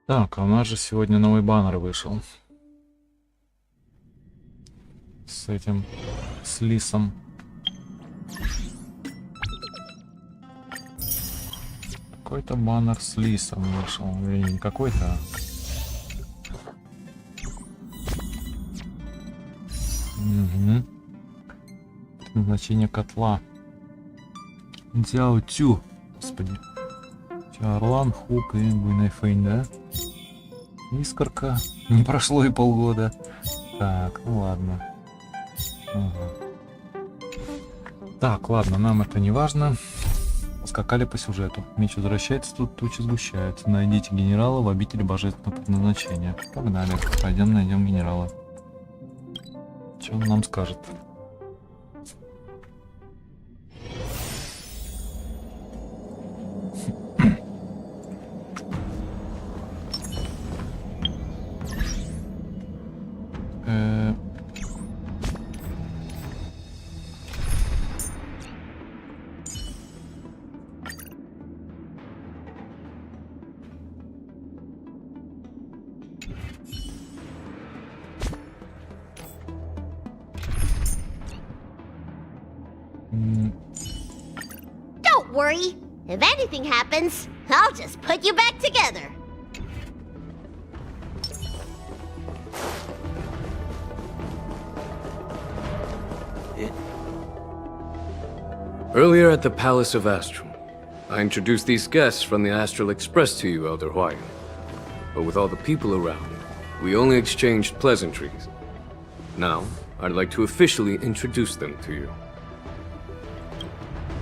Так, а у нас же сегодня новый баннер вышел. С этим, с лисом. Какой-то баннер с лисом вышел. Или не какой-то, Угу. Назначение котла. Тяо-тю. Господи. Орлан, хук и буйная фейн, да? Искорка. Не прошло и полгода. Так, ну ладно. Ага. Так, ладно, нам это не важно. Скакали по сюжету. Меч возвращается, тут тучи сгущаются. Найдите генерала в обители божественного предназначения. Погнали. Пойдем найдем генерала. Что он нам скажет? Don't worry. If anything happens, I'll just put you back together. Earlier at the Palace of Astral, I introduced these guests from the Astral Express to you, Elder Huayan. But with all the people around, we only exchanged pleasantries. Now, I'd like to officially introduce them to you.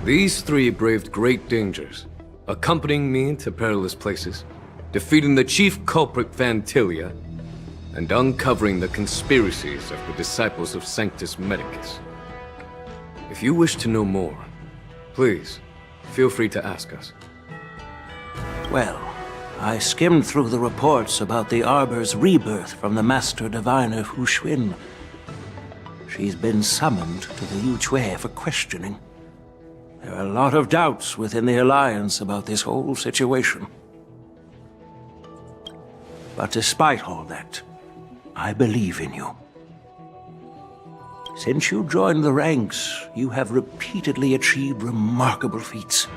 These three braved great dangers, accompanying me into perilous places, defeating the chief culprit Vantilia, and uncovering the conspiracies of the disciples of Sanctus Medicus. If you wish to know more, please, feel free to ask us. Well, I skimmed through the reports about the Arbor's rebirth from the Master Diviner Fu Xuan. She's been summoned to the Yu-Chui for questioning. There are a lot of doubts within the Alliance about this whole situation. But despite all that, I believe in you. Since you joined the ranks, you have repeatedly achieved remarkable feats.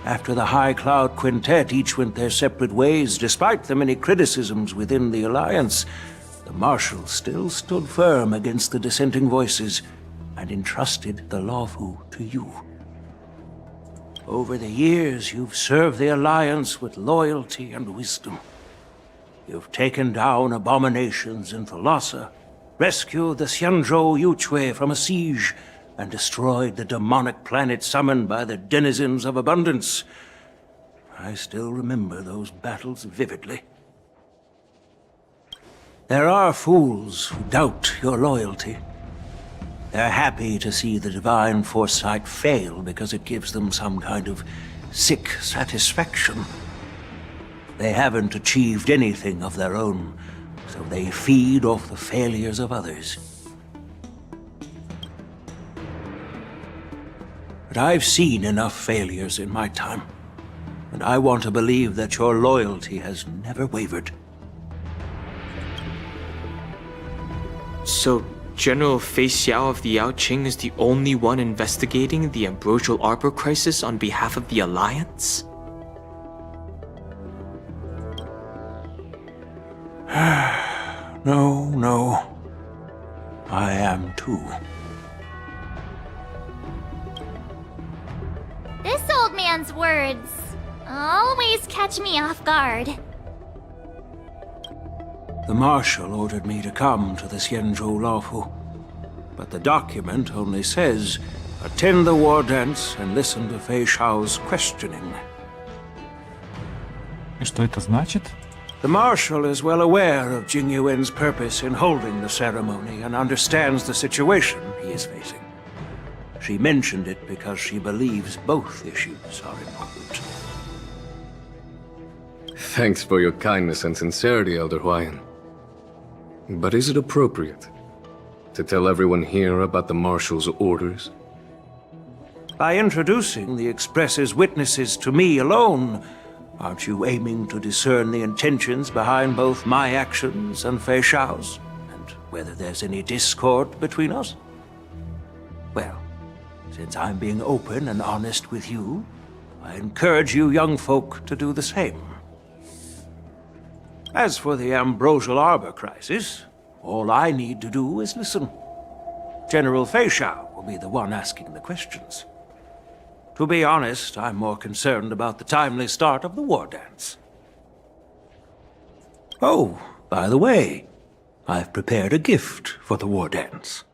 After the High Cloud Quintet each went their separate ways, despite the many criticisms within the Alliance, the Marshal still stood firm against the dissenting voices and entrusted the Lawfu to you. Over the years, you've served the Alliance with loyalty and wisdom. You've taken down abominations in Thalassa, rescued the Xianzhou Yu-Chui from a siege, and destroyed the demonic planet summoned by the denizens of abundance. I still remember those battles vividly. There are fools who doubt your loyalty. They're happy to see the divine foresight fail because it gives them some kind of sick satisfaction. They haven't achieved anything of their own, so they feed off the failures of others. But I've seen enough failures in my time, and I want to believe that your loyalty has never wavered. So, General Fei Xiao of the Yaoqing is the only one investigating the ambrosial arbor crisis on behalf of the Alliance? No. I am too. This old man's words always catch me off guard. The Marshal ordered me to come to the Xianzhou Laofu, but the document only says, attend the war dance and listen to Fei Xiao's questioning. И что это значит? The Marshal is well aware of Jing Yuan's purpose in holding the ceremony and understands the situation he is facing. She mentioned it because she believes both issues are important. Thanks for your kindness and sincerity, Elder Huayan. But is it appropriate to tell everyone here about the Marshal's orders? By introducing the Express's witnesses to me alone, aren't you aiming to discern the intentions behind both my actions and Fei Xiao's, and whether there's any discord between us? Well, since I'm being open and honest with you, I encourage you young folk to do the same. As for the ambrosial arbor crisis, all I need to do is listen. General Fei Xiao will be the one asking the questions. To be honest, I'm more concerned about the timely start of the war dance. Oh, by the way, I've prepared a gift for the war dance.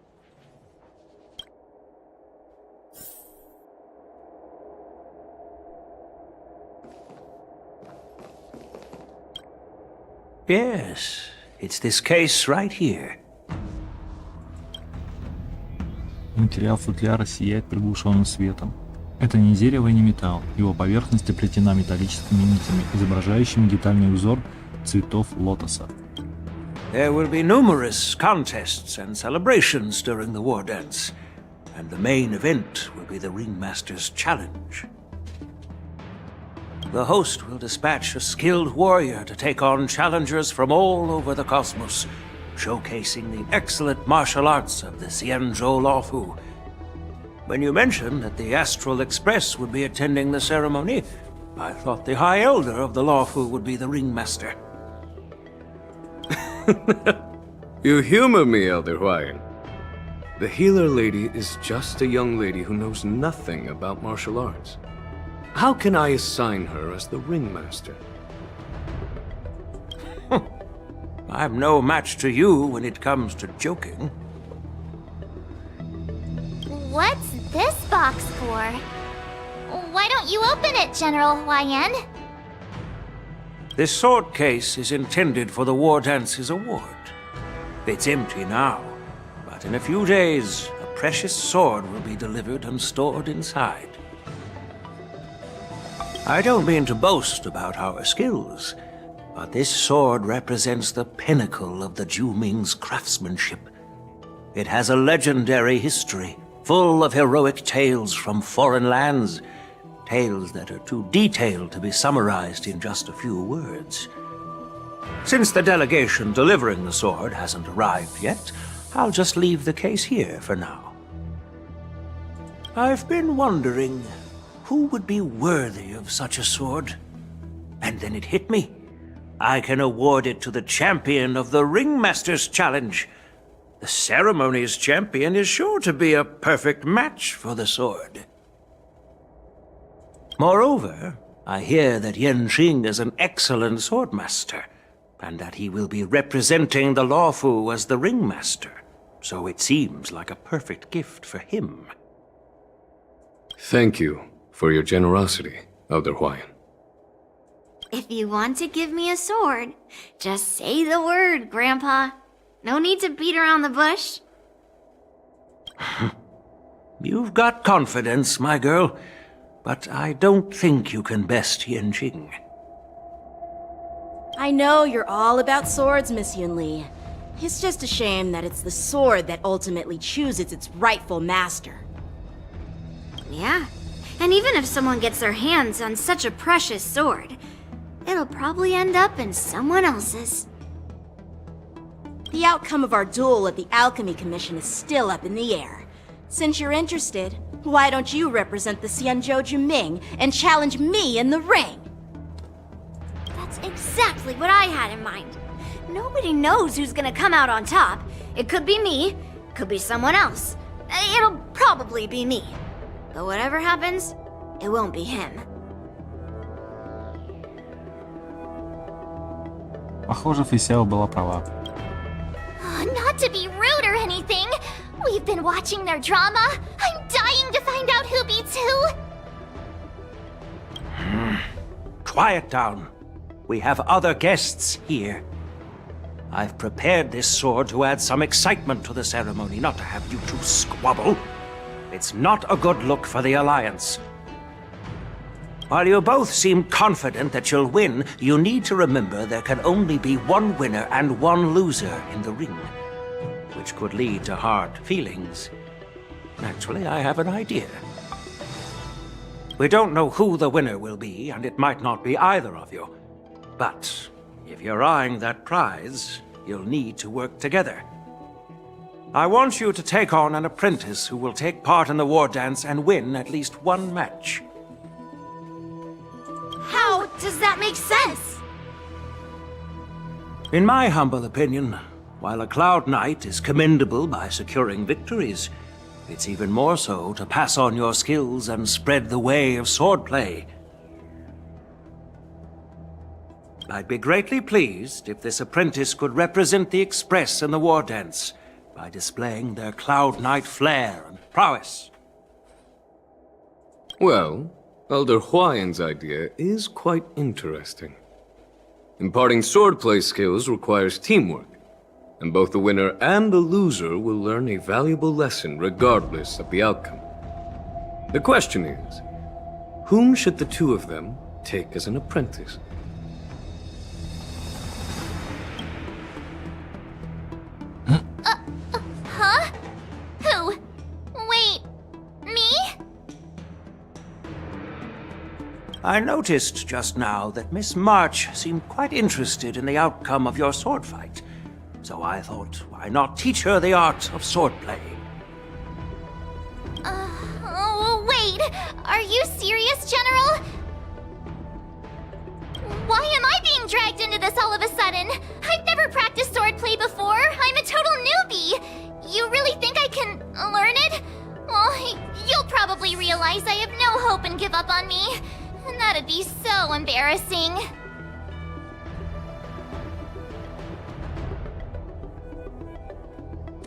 Yes, it's this case right here. Материал футляра сияет приглушенным светом. Это не дерево и не металл. Его поверхность оплетена металлическими нитями, изображающими детальный узор цветов лотоса. There will be numerous contests and celebrations during the war dance, and the main event will be the Ringmaster's Challenge. The host will dispatch a skilled warrior to take on challengers from all over the cosmos, showcasing the excellent martial arts of the Xianzhou Laofu. When you mentioned that the Astral Express would be attending the ceremony, I thought the High Elder of the Laofu would be the Ringmaster. You humor me, Elder Huayan. The healer lady is just a young lady who knows nothing about martial arts. How can I assign her as the ringmaster? I'm no match to you when it comes to joking. What's this box for? Why don't you open it, General Huayan? This sword case is intended for the War Dance's award. It's empty now, but in a few days, a precious sword will be delivered and stored inside. I don't mean to boast about our skills, but this sword represents the pinnacle of the Zhuming's craftsmanship. It has a legendary history, full of heroic tales from foreign lands, tales that are too detailed to be summarized in just a few words. Since the delegation delivering the sword hasn't arrived yet, I'll just leave the case here for now. I've been wondering, who would be worthy of such a sword? And then it hit me. I can award it to the champion of the Ringmaster's Challenge. The ceremony's champion is sure to be a perfect match for the sword. Moreover, I hear that Yanqing is an excellent swordmaster, and that he will be representing the Laofu as the Ringmaster, so it seems like a perfect gift for him. Thank you for your generosity, Elder Huayan. If you want to give me a sword, just say the word, Grandpa. No need to beat around the bush. You've got confidence, my girl, but I don't think you can best Yanqing. I know you're all about swords, Miss Yunli. It's just a shame that it's the sword that ultimately chooses its rightful master. Yeah, and even if someone gets their hands on such a precious sword, it'll probably end up in someone else's. The outcome of our duel at the Alchemy Commission is still up in the air. Since you're interested, why don't you represent the Xianzhou Jiming and challenge me in the ring? That's exactly what I had in mind. Nobody knows who's gonna come out on top. It could be me, could be someone else. It'll probably be me. But whatever happens, it won't be him. Похоже, Фисяо была права. Not to be rude or anything. We've been watching their drama. I'm dying to find out who beats who. Quiet down. We have other guests here. I've prepared this sword to add some excitement to the ceremony, not to have you two squabble. It's not a good look for the Alliance. While you both seem confident that you'll win, you need to remember there can only be one winner and one loser in the ring, which could lead to hard feelings. Actually, I have an idea. We don't know who the winner will be, and it might not be either of you. But if you're eyeing that prize, you'll need to work together. I want you to take on an apprentice who will take part in the war dance and win at least one match. How does that make sense? In my humble opinion, while a Cloud Knight is commendable by securing victories, it's even more so to pass on your skills and spread the way of swordplay. I'd be greatly pleased if this apprentice could represent the Express in the war dance by displaying their Cloud Knight flair and prowess. Well, Elder Huayan's idea is quite interesting. Imparting swordplay skills requires teamwork, and both the winner and the loser will learn a valuable lesson regardless of the outcome. The question is, whom should the two of them take as an apprentice? Huh? Who? Wait, me? I noticed just now that Miss March seemed quite interested in the outcome of your sword fight. So I thought, why not teach her the art of swordplay? Oh, wait. Are you serious, General? Why am I being dragged into this all of a sudden? I've never practiced swordplay before. I'm a total newbie. You really think I can learn it? Well, you'll probably realize I have no hope and give up on me. And that'd be so embarrassing.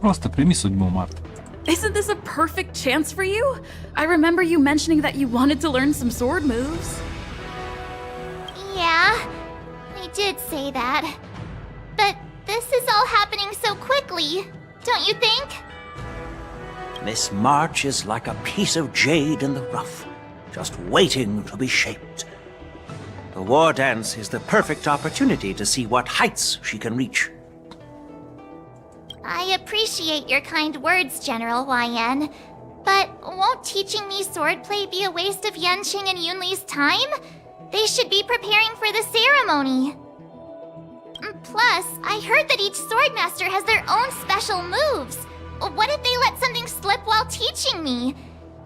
Просто прими судьбу, Март. Isn't this a perfect chance for you? I remember you mentioning that you wanted to learn some sword moves. Yeah, I did say that. But this is all happening so quickly, don't you think? Miss March is like a piece of jade in the rough, just waiting to be shaped. The war dance is the perfect opportunity to see what heights she can reach. I appreciate your kind words, General Huayan. But won't teaching me swordplay be a waste of Yanqing and Yunli's time? They should be preparing for the ceremony. Plus, I heard that each swordmaster has their own special moves. What if they let something slip while teaching me?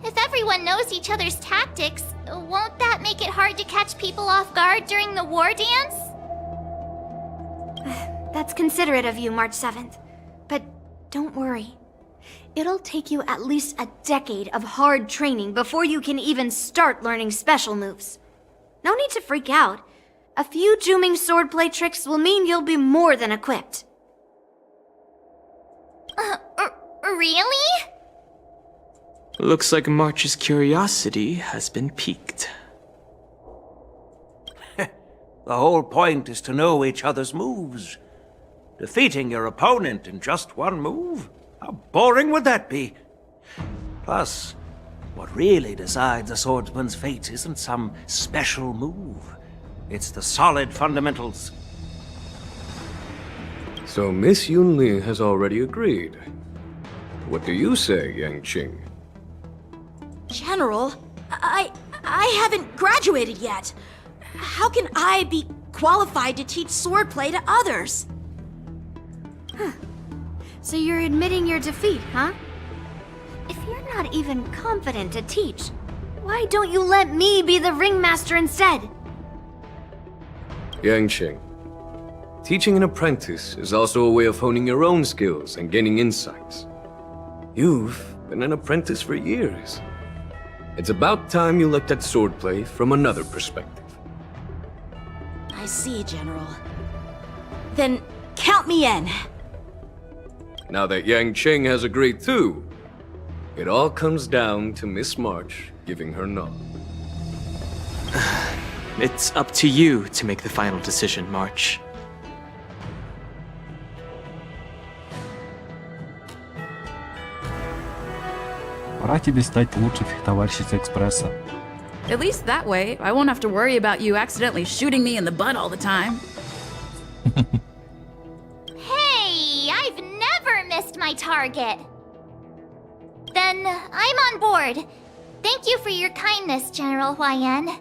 If everyone knows each other's tactics, won't that make it hard to catch people off guard during the war dance? That's considerate of you, March 7th. But don't worry. It'll take you at least a decade of hard training before you can even start learning special moves. No need to freak out. A few Juming swordplay tricks will mean you'll be more than equipped. Really? Looks like March's curiosity has been piqued. The whole point is to know each other's moves. Defeating your opponent in just one move? How boring would that be? Plus, what really decides a swordsman's fate isn't some special move. It's the solid fundamentals. So Miss Yunli has already agreed. What do you say, Yanqing? General, I haven't graduated yet. How can I be qualified to teach swordplay to others? So you're admitting your defeat, huh? If you're not even confident to teach, why don't you let me be the ringmaster instead? Yangqing, teaching an apprentice is also a way of honing your own skills and gaining insights. You've been an apprentice for years. It's about time you looked at swordplay from another perspective. I see, General. Then count me in. Now that Yangqing has agreed too, it all comes down to Miss March giving her nod. It's up to you to make the final decision, March. Пора тебе стать лучшей фехтовальщицей экспресса. At least that way, I won't have to worry about you accidentally shooting me in the butt all the time. Hey, I've never missed my target. Then I'm on board. Thank you for your kindness, General Huayan.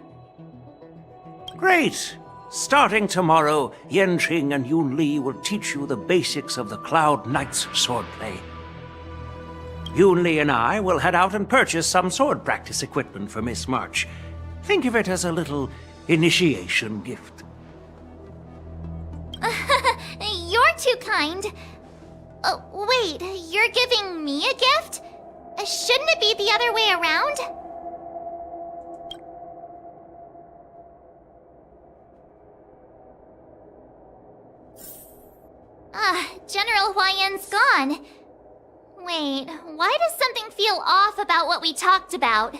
Great! Starting tomorrow, Yanqing and Yun Li will teach you the basics of the Cloud Knight's swordplay. Yun Li and I will head out and purchase some sword practice equipment for Miss March. Think of it as a little initiation gift. You're too kind. Wait, you're giving me a gift? Shouldn't it be the other way around? General Huayan's gone. Wait, why does something feel off about what we talked about?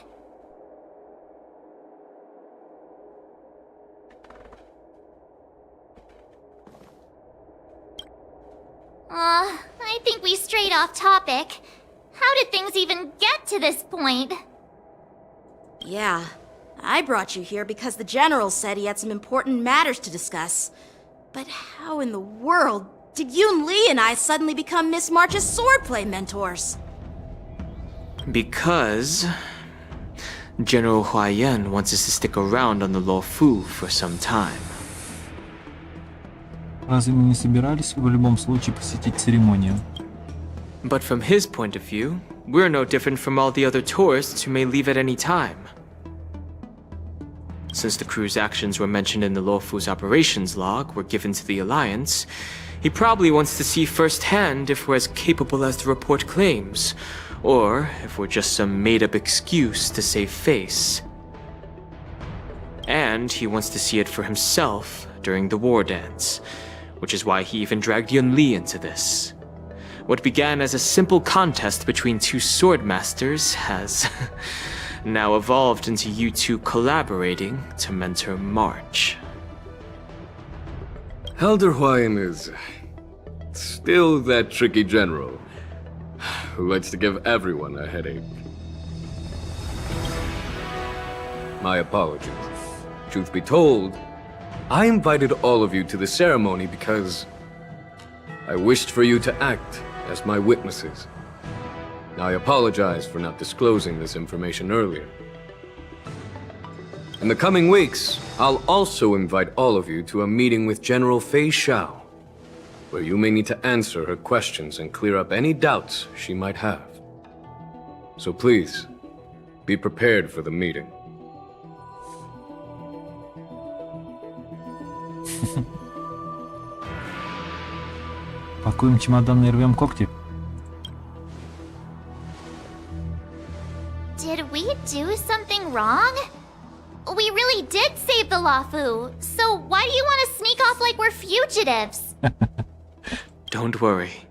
I think we strayed off topic. How did things even get to this point? Yeah, I brought you here because the General said he had some important matters to discuss. But how in the world did Yun Li and I suddenly become Miss March's swordplay mentors? Because General Huayan wants us to stick around on the Luofu for some time. Разве мы не собирались в любом случае посетить церемонию? But from his point of view, we're no different from all the other tourists who may leave at any time. Since the crew's actions were mentioned in the Luofu's operations log were given to the Alliance, he probably wants to see firsthand if we're as capable as the report claims, or if we're just some made-up excuse to save face. And he wants to see it for himself during the war dance, which is why he even dragged Yun Li into this. What began as a simple contest between two sword masters has now evolved into you two collaborating to mentor March. Elder Huayan is still that tricky general who likes to give everyone a headache. My apologies. Truth be told, I invited all of you to the ceremony because I wished for you to act as my witnesses. I apologize for not disclosing this information earlier. In the coming weeks, I'll also invite all of you to a meeting with General Fei Xiao, where you may need to answer her questions and clear up any doubts she might have. So please, be prepared for the meeting. Пакуем чемоданы и рвем когти. Did we do something wrong? We really did save the Luofu, so why do you want to sneak off like we're fugitives? Don't worry.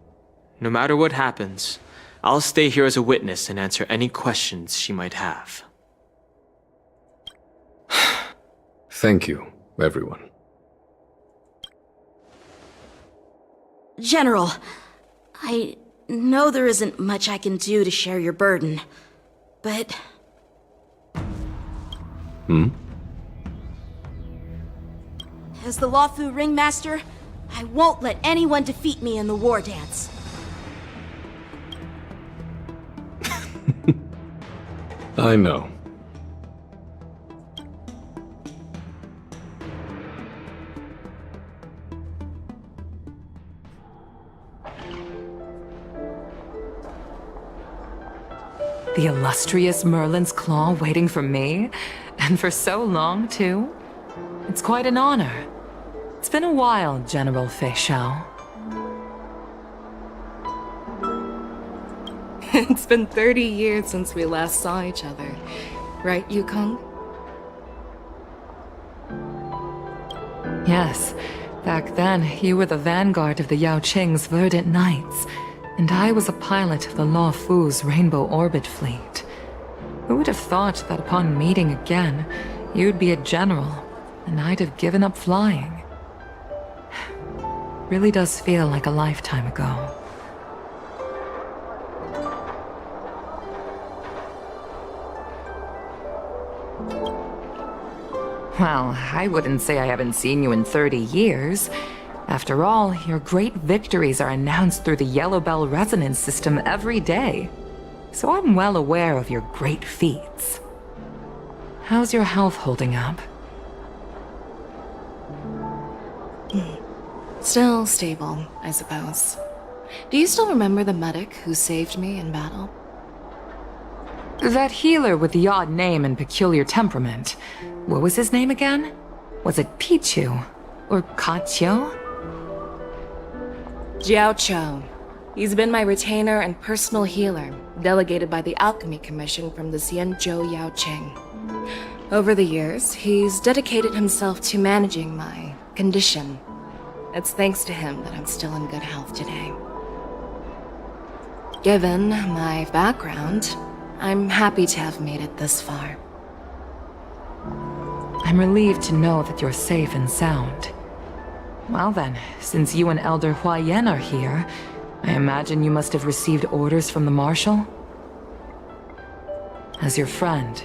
No matter what happens, I'll stay here as a witness and answer any questions she might have. Thank you, everyone. General, I know there isn't much I can do to share your burden, but... As the Luofu ringmaster, I won't let anyone defeat me in the war dance. I know. The illustrious Merlin's claw waiting for me? And for so long, too? It's quite an honor. It's been a while, General Feixiao. It's been 30 years since we last saw each other. Right, Yukong? Yes. Back then, you were the vanguard of the Yao Qing's Verdant Knights, and I was a pilot of the Law Fu's Rainbow Orbit Fleet. Who would have thought that upon meeting again, you'd be a general, and I'd have given up flying? Really does feel like a lifetime ago. Well, I wouldn't say I haven't seen you in 30 years. After all, your great victories are announced through the Yellow Bell resonance system every day. So I'm well aware of your great feats. How's your health holding up? Still stable, I suppose. Do you still remember the medic who saved me in battle? That healer with the odd name and peculiar temperament. What was his name again? Was it Pichu? Or Kachio? Jiao Cho. He's been my retainer and personal healer, delegated by the Alchemy Commission from the Xianzhou Yao Qing. Over the years, he's dedicated himself to managing my condition. It's thanks to him that I'm still in good health today. Given my background, I'm happy to have made it this far. I'm relieved to know that you're safe and sound. Well then, since you and Elder Huayan are here, I imagine you must have received orders from the Marshal? As your friend,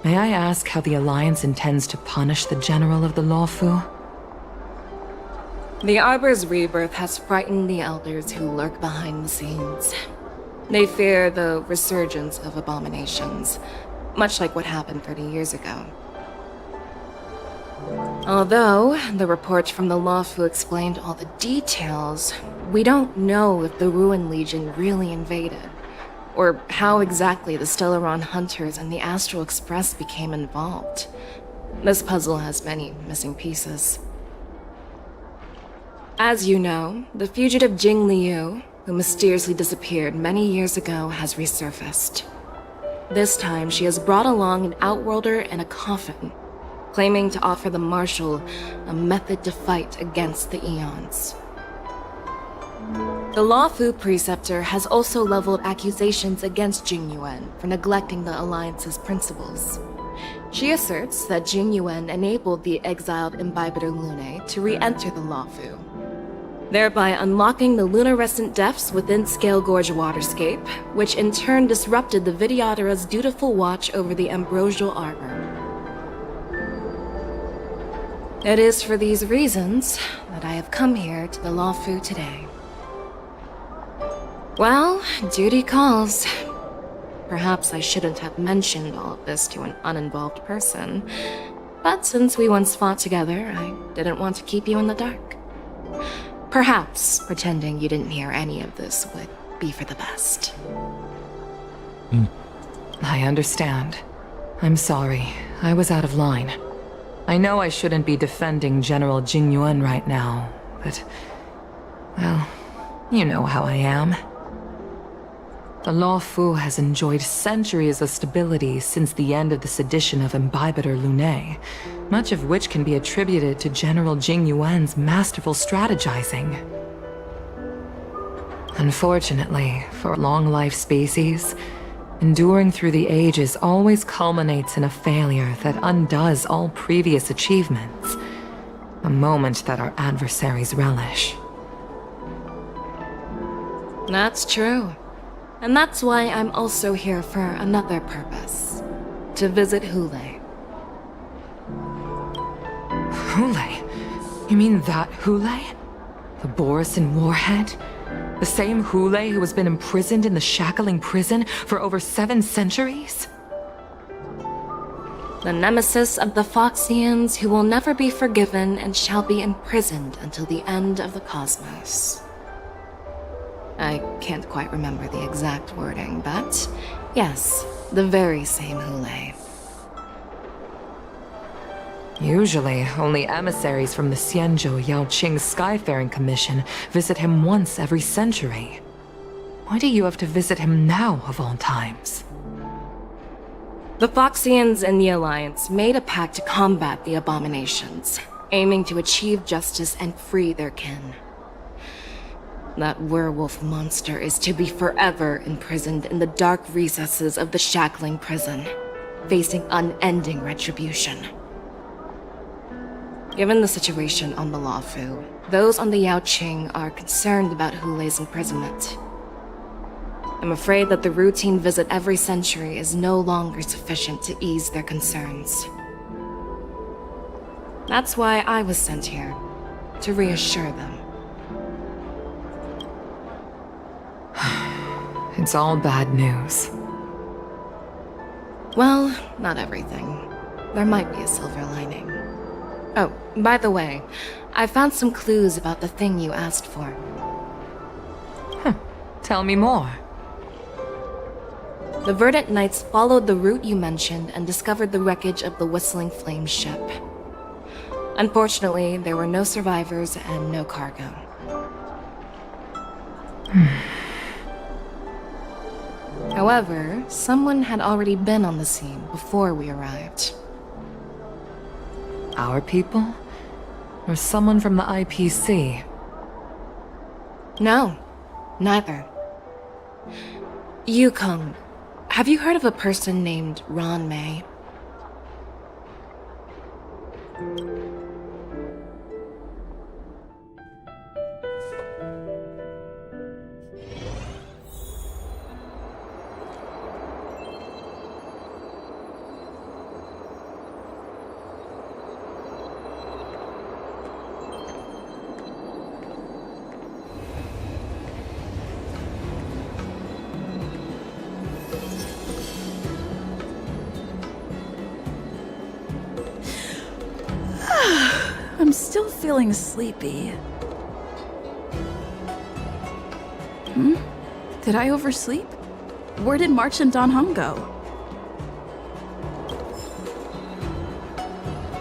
may I ask how the Alliance intends to punish the General of the Lawfu? The Arbor's rebirth has frightened the elders who lurk behind the scenes. They fear the resurgence of abominations, much like what happened 30 years ago. Although the report from the Lawfu explained all the details, we don't know if the Ruin Legion really invaded, or how exactly the Stellaron Hunters and the Astral Express became involved. This puzzle has many missing pieces. As you know, the fugitive Jing Liu, who mysteriously disappeared many years ago, has resurfaced. This time, she has brought along an Outworlder and a coffin, claiming to offer the Marshal a method to fight against the Eons. The Lawfu Preceptor has also leveled accusations against Jing Yuan for neglecting the Alliance's principles. She asserts that Jing Yuan enabled the exiled Imbibitor Lunae to re-enter the Lawfu, thereby unlocking the lunarescent depths within Scale Gorge Waterscape, which in turn disrupted the Vidyadhara's dutiful watch over the Ambrosial Arbor. It is for these reasons that I have come here to the Lawfu today. Well, duty calls. Perhaps I shouldn't have mentioned all of this to an uninvolved person, but since we once fought together, I didn't want to keep you in the dark. Perhaps pretending you didn't hear any of this would be for the best. I understand. I'm sorry. I was out of line. I know I shouldn't be defending General Jing Yuan right now, but... well, you know how I am. The Lawfu has enjoyed centuries of stability since the end of the sedition of Imbibitor Lunae, much of which can be attributed to General Jing Yuan's masterful strategizing. Unfortunately, for a long-life species, enduring through the ages always culminates in a failure that undoes all previous achievements, a moment that our adversaries relish. That's true. And that's why I'm also here for another purpose. To visit Hule. Hule? You mean that Hule? The Borisin Warhead? The same Hule who has been imprisoned in the Shackling Prison for over 7 centuries? The nemesis of the Foxians who will never be forgiven and shall be imprisoned until the end of the cosmos. I can't quite remember the exact wording, but yes, the very same Hule. Usually, only emissaries from the Xianzhou Yaoqing Skyfaring Commission visit him once every century. Why do you have to visit him now, of all times? The Foxians and the Alliance made a pact to combat the abominations, aiming to achieve justice and free their kin. That werewolf monster is to be forever imprisoned in the dark recesses of the Shackling prison, facing unending retribution. Given the situation on the Luofu, those on the Yaoqing are concerned about Hule's imprisonment. I'm afraid that the routine visit every century is no longer sufficient to ease their concerns. That's why I was sent here, to reassure them. It's all bad news. Well, not everything. There might be a silver lining. Oh, by the way, I found some clues about the thing you asked for. Tell me more. The Verdant Knights followed the route you mentioned and discovered the wreckage of the Whistling Flame ship. Unfortunately, there were no survivors and no cargo. However, someone had already been on the scene before we arrived. Our people? Or someone from the IPC? No, neither. Yukong, have you heard of a person named Ron May? I'm still feeling sleepy. Did I oversleep? Where did March and Don Hong go?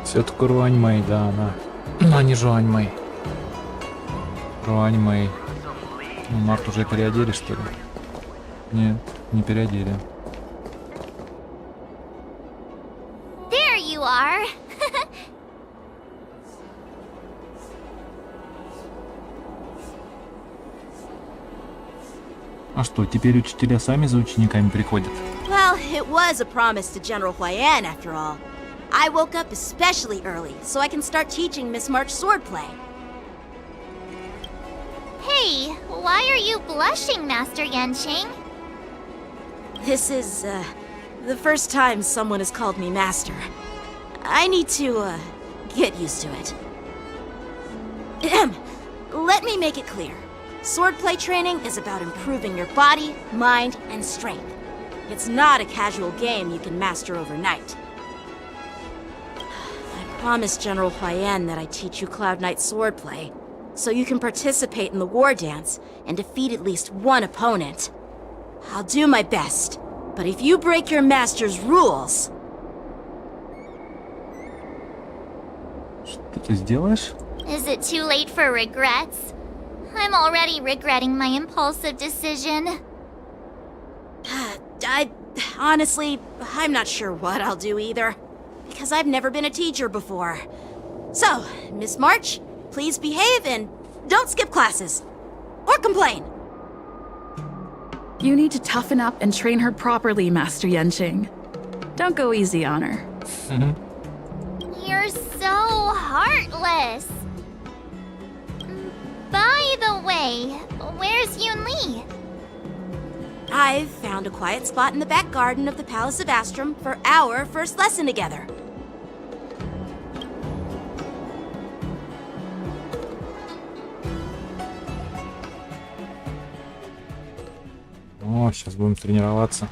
Все-таки Руань Мэй, да, она. Но не Жуань Мэй. Руань Мэй. Ну, Март уже переодели, что ли? Нет, не переодели. There you are. А что, теперь учителя сами за учениками приходят? Well, it was a promise to General Huayan, after all. I woke up especially early, so I can start teaching Miss March swordplay. Hey, why are you blushing, Master Yanqing? This is, the first time someone has called me Master. I need to, get used to it. Let me make it clear. Swordplay training is about improving your body, mind, and strength. It's not a casual game you can master overnight. I promised General Huayan that I'd teach you Cloud Knight swordplay, so you can participate in the war dance and defeat at least one opponent. I'll do my best, but if you break your master's rules... Что ты сделаешь? Is it too late for regrets? I'm already regretting my impulsive decision. Honestly, I'm not sure what I'll do either, because I've never been a teacher before. So, Miss March, please behave and don't skip classes. Or complain. You need to toughen up and train her properly, Master Yanqing. Don't go easy on her. You're so heartless. By the way, where's Yunli? I've found a quiet spot in the back garden of the Palace of Astrum for our first lesson together. О, сейчас будем тренироваться.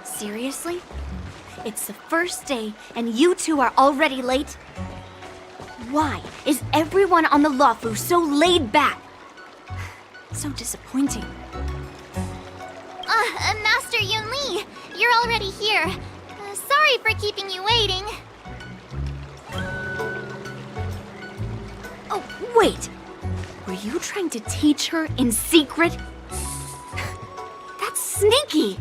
Seriously? It's the first day and you two are already late? Why is everyone on the Luofu so laid back? So disappointing. Master Yunli, you're already here. Sorry for keeping you waiting. Oh, wait! Were you trying to teach her in secret? That's sneaky!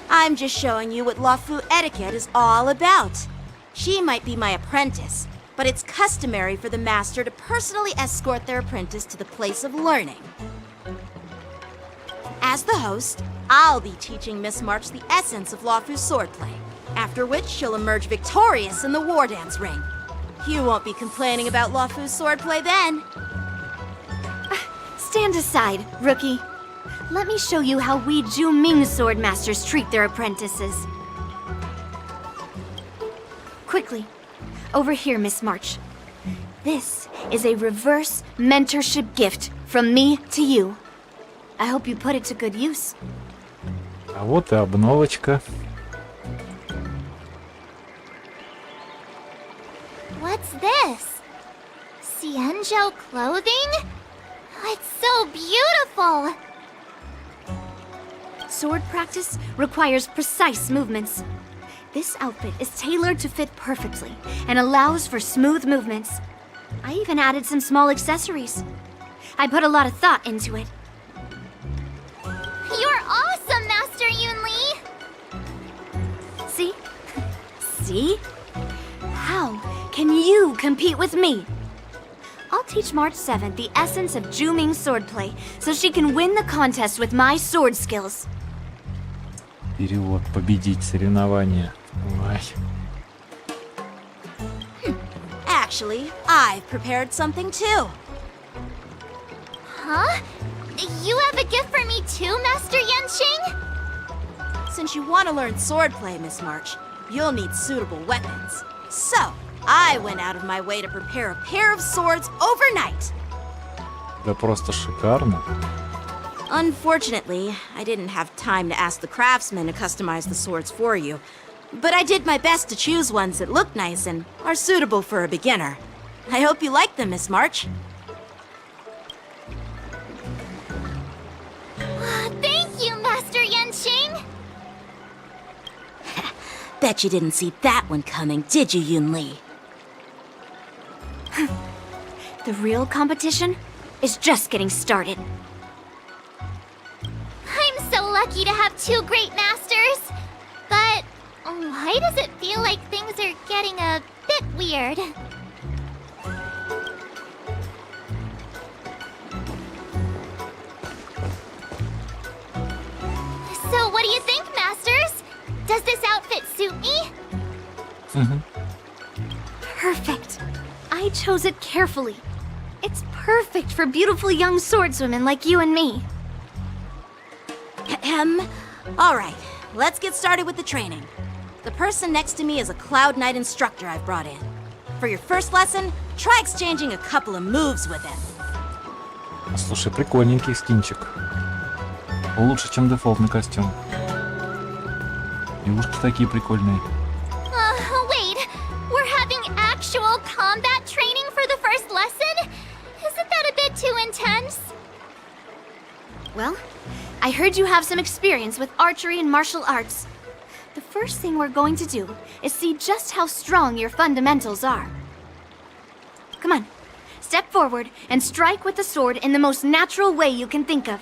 I'm just showing you what Luofu etiquette is all about. She might be my apprentice, but it's customary for the master to personally escort their apprentice to the place of learning. As the host, I'll be teaching Miss March the essence of Luofu's swordplay, after which she'll emerge victorious in the war dance ring. You won't be complaining about Luofu's swordplay then. Stand aside, rookie. Let me show you how we Ju-Ming sword masters treat their apprentices. Quickly, over here, Miss March. This is a reverse mentorship gift from me to you. I hope you put it to good use. А вот и обновочка. What's this? Xianzhou clothing? It's so beautiful! Sword practice requires precise movements. This outfit is tailored to fit perfectly and allows for smooth movements. I even added some small accessories. I put a lot of thought into it. You're awesome, Master Yunli! See? See? How can you compete with me? I'll teach March 7th the essence of Ju-Ming swordplay so she can win the contest with my sword skills. Перевод. Победить соревнования. Ой. Actually, I've prepared something too. Huh? You have a gift for me too, Master Yanqing? Since you want to learn swordplay, Miss March, you'll need suitable weapons. So, I went out of my way to prepare a pair of swords overnight. Да просто шикарно. Unfortunately, I didn't have time to ask the craftsman to customize the swords for you. But I did my best to choose ones that look nice and are suitable for a beginner. I hope you like them, Miss March. Thank you, Master Yanqing! Bet you didn't see that one coming, did you, Yunli? The real competition is just getting started. I'm so lucky to have two great masters. But why does it feel like things are getting a bit weird? So what do you think, masters? Does this outfit suit me? Perfect. I chose it carefully. It's perfect for beautiful young swordswomen like you and me. All right, let's get started with the training. The person next to me is a Cloud Knight instructor I've brought in. For your first lesson, try exchanging a couple of moves with him. Слушай, прикольненький скинчик. Лучше, чем дефолтный костюм. И ушки такие прикольные. Wait, we're having actual combat training for the first lesson? Isn't that a bit too intense? Well, I heard you have some experience with archery and martial arts. The first thing we're going to do is see just how strong your fundamentals are. Come on, step forward and strike with the sword in the most natural way you can think of.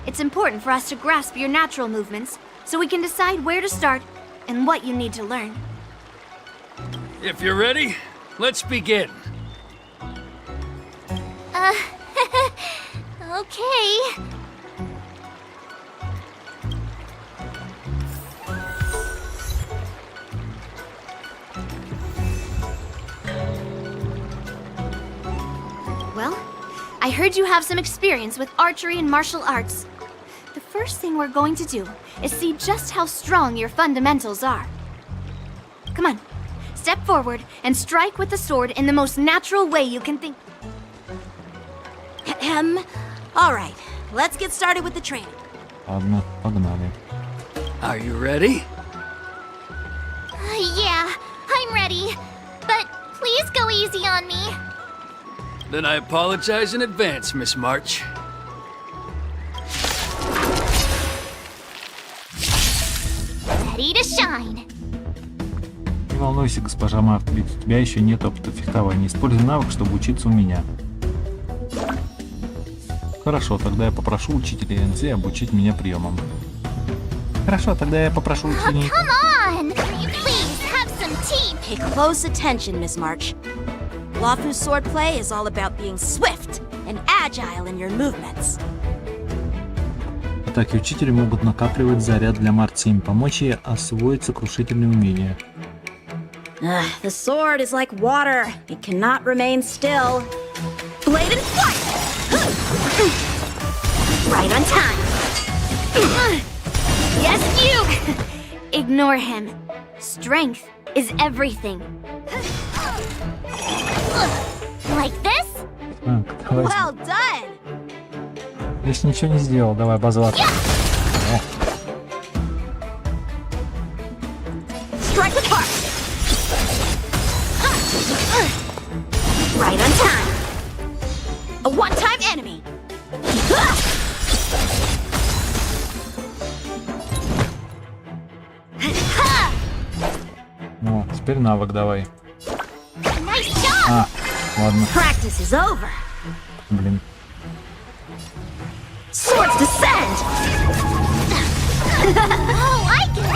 It's important for us to grasp your natural movements so we can decide where to start and what you need to learn. If you're ready, let's begin. Okay. Well, I heard you have some experience with archery and martial arts. The first thing we're going to do is see just how strong your fundamentals are. Come on, step forward and strike with the sword in the most natural way you can think. All right, let's get started with the training. Ладно, погнали. Are you ready? Yeah, I'm ready. But please go easy on me. Then I apologize in advance, Miss March. Ready to shine. Не волнуйся, госпожа Март, ведь у тебя еще нет опыта фехтования. Используй навык, чтобы учиться у меня. Хорошо, тогда я попрошу учителя НЗ обучить меня приемам. Хорошо, тогда я попрошу ученика. Come on! Please have some tea. Pay close attention, Miss March. Lawful swordplay is all about being swift and agile in your movements. Атаки учителя могут накапливать заряд для Март 7, помочь ей освоить сокрушительные умения. The sword is like water. It cannot remain still. Blade and flight! Right on time. Yes, you! Ignore him. Strength is everything. Like this? Так, давай. Well done! Я ж ничего не сделал, давай базоваться. Strike with heart. Right on time. A one-time enemy. Ну, теперь навык давай. Nice job! А, ладно, Practice is over. блин. Swords descend. Oh, I get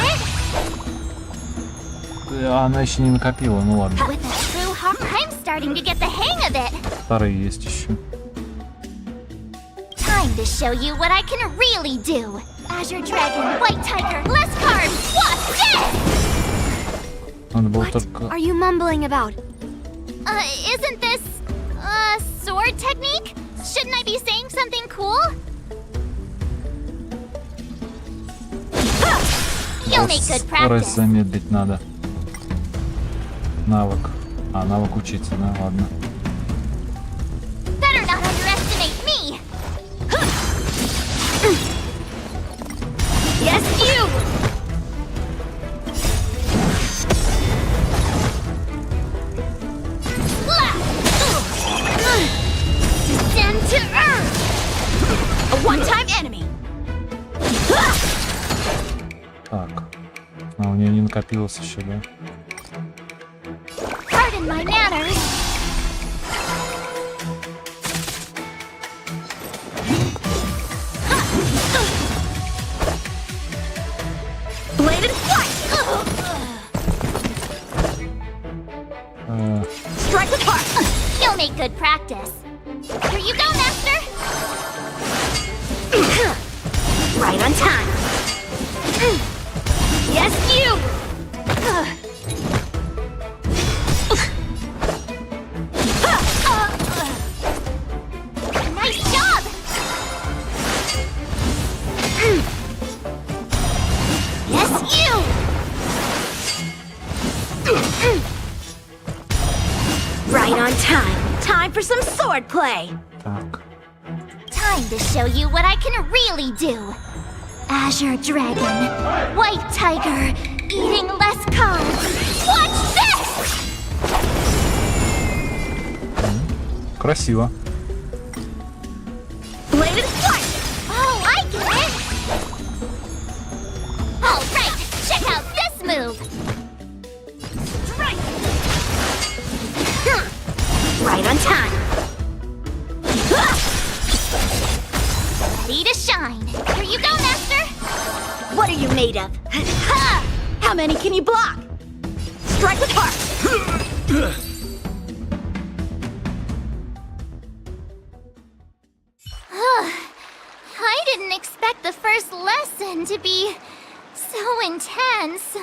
it! Она еще не накопила, ну ладно. With a true heart, I'm starting to get the hang of it. Вторые есть еще. Time to show you what I can really do. Azure Dragon, White Tiger, less carbs, what's this? Надо было What только... are you mumbling about? Isn't this, sword technique? Shouldn't I be saying something cool? You'll make good Скорость practice. замедлить надо. Навык. А, навык учиться, да, ладно. Better not underestimate me. Yes, you! Descend to earth. A one-time enemy. Так. А, у нее не накопилось еще, да? Pardon my manners. Blade and flight. Strike with heart. You'll make good practice. Here you go, Master. Right on time. Yes, you! Nice job. Yes, you! Right on time. Time for some sword play. Так. Time to show you what I can really do. Azure Dragon, White Tiger, eating less carbs. Watch this! Красиво. Blade and flight. Oh, I get it! All right, check out this move. Strike. Right on time. Ready to shine. Here you go, Master. What are you made of? Ha! How many can you block? Strike with heart. I didn't expect the first lesson to be so intense.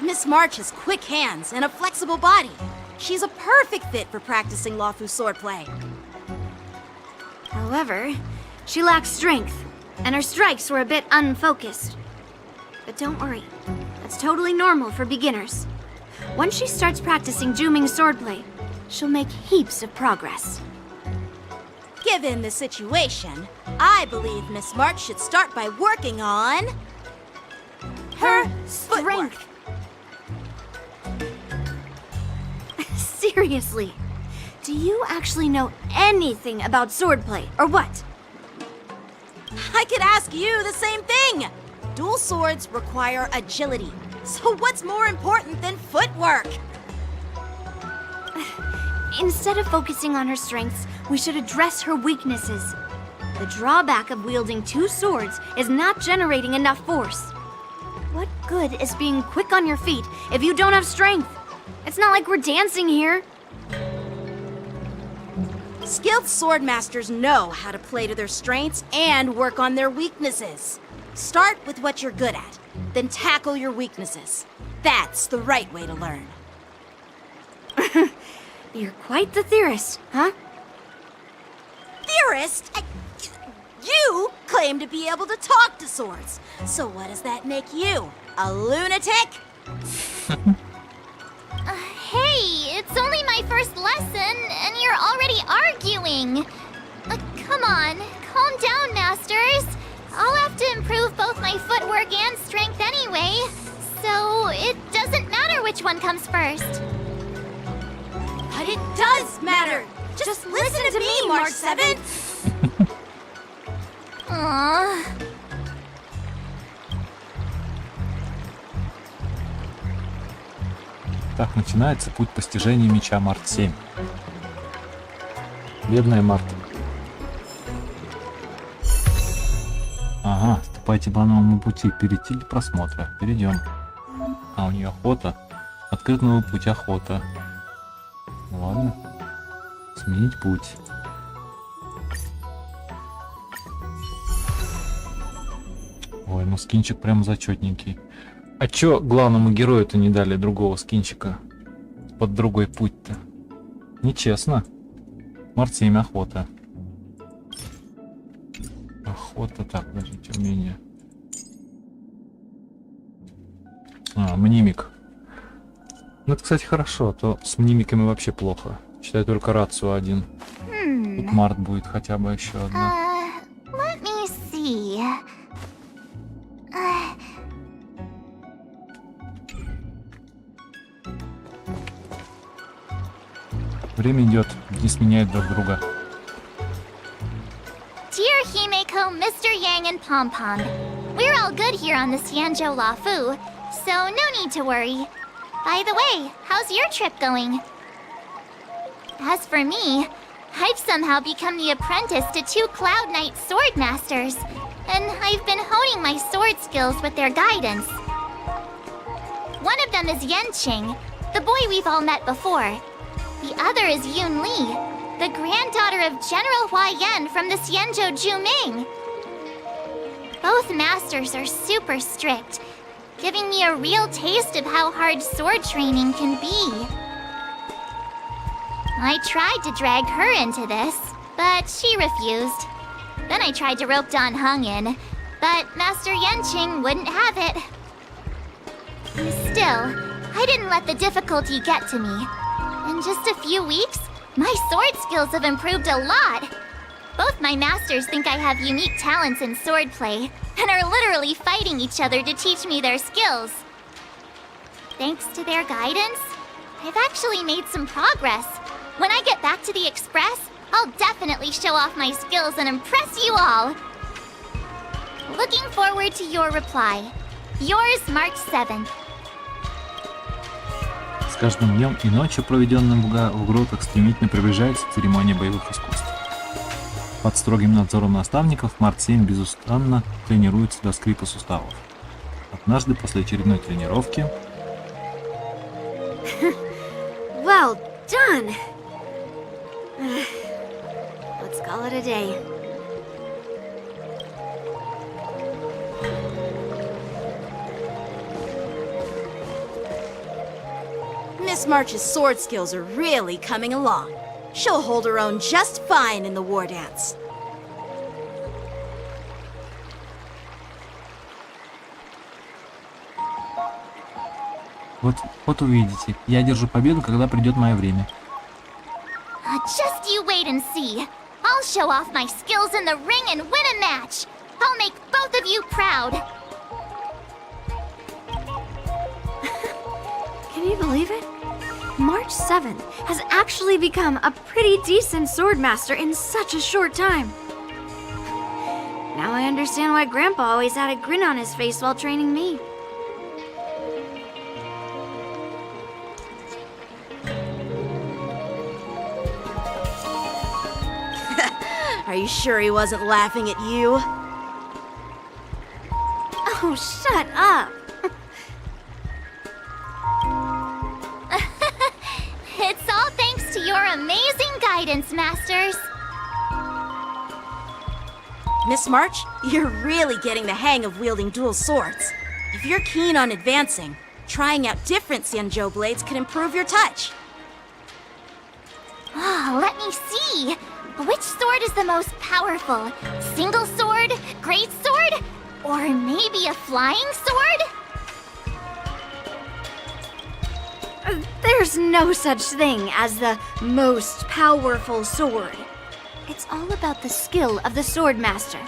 Miss March has quick hands and a flexible body. She's a perfect fit for practicing Lawfu swordplay. However, she lacks strength, and her strikes were a bit unfocused. But don't worry, that's totally normal for beginners. Once she starts practicing Juming swordplay, she'll make heaps of progress. Given the situation, I believe Miss March should start by working on her Strength! Seriously, Do you actually know anything about swordplay, or what? I could ask you the same thing! Dual swords require agility. So what's more important than footwork? Instead of focusing on her strengths, we should address her weaknesses. The drawback of wielding two swords is not generating enough force. What good is being quick on your feet if you don't have strength? It's not like we're dancing here. Skilled swordmasters know how to play to their strengths and work on their weaknesses. Start with what you're good at, then tackle your weaknesses. That's the right way to learn. You're quite the theorist, huh? Theorist? You claim to be able to talk to swords. So what does that make you? A lunatic? Hey, it's only my first lesson, and you're already arguing. Come on, calm down, masters. I'll have to improve both my footwork and strength anyway, so it doesn't matter which one comes first. But it does matter! Just listen to me, March 7th! Aww. Так начинается путь постижения меча Март 7. Бедная Март. Ага, ступайте по новому пути. Перейти для просмотра. Перейдем. А, у нее охота. Открыт новый путь, охота. Ладно. Сменить путь. Ой, ну скинчик прям зачетненький. А чё главному герою-то не дали другого скинчика? Под другой путь-то. Нечестно. Март 7, охота. Охота, так, подождите, умение. А, мнимик. Ну это, кстати, хорошо, а то с мнимиками вообще плохо. Считай, только рацию один. Тут Март будет хотя бы еще одна. Let me see. Время идет, не сменяют друг друга. Dear Himeko, Mr. Yang, and Pom Pom, we're all good here on the Xianzhou Lafu, so no need to worry. By the way, how's your trip going? As for me, I've somehow become the apprentice to 2 Cloud Knight sword masters, and I've been honing my sword skills with their guidance. One of them is Yanqing, the boy we've all met before. The other is Yun Li, the granddaughter of General Hua Yan from the Xianzhou Juming. Both masters are super strict, giving me a real taste of how hard sword training can be. I tried to drag her into this, but she refused. Then I tried to rope Dan Heng in, but Master Yanqing wouldn't have it. Still, I didn't let the difficulty get to me. In just a few weeks, my sword skills have improved a lot. Both my masters think I have unique talents in swordplay, and are literally fighting each other to teach me their skills. Thanks to their guidance, I've actually made some progress. When I get back to the Express, I'll definitely show off my skills and impress you all. Looking forward to your reply. Yours, March 7th. С каждым днем и ночью, проведенным в гротах, стремительно приближается церемония боевых искусств. Под строгим надзором наставников Март 7 безустанно тренируется до скрипа суставов. Однажды после очередной тренировки... Well done! Let's call it a day. Miss March's sword skills are really coming along. She'll hold her own just fine in the war dance. Вот увидите. Я держу победу, когда придет мое время. Just you wait and see. I'll show off my skills in the ring and win a match. I'll make both of you proud. Can you believe it? March 7th has actually become a pretty decent swordmaster in such a short time. Now I understand why Grandpa always had a grin on his face while training me. Are you sure he wasn't laughing at you? Oh, shut up! It's all thanks to your amazing guidance, Masters. Miss March, you're really getting the hang of wielding dual swords. If you're keen on advancing, trying out different Xianzhou blades can improve your touch. Oh, let me see. Which sword is the most powerful? Single sword? Great sword? Or maybe a flying sword? There's no such thing as the most powerful sword. It's all about the skill of the swordmaster.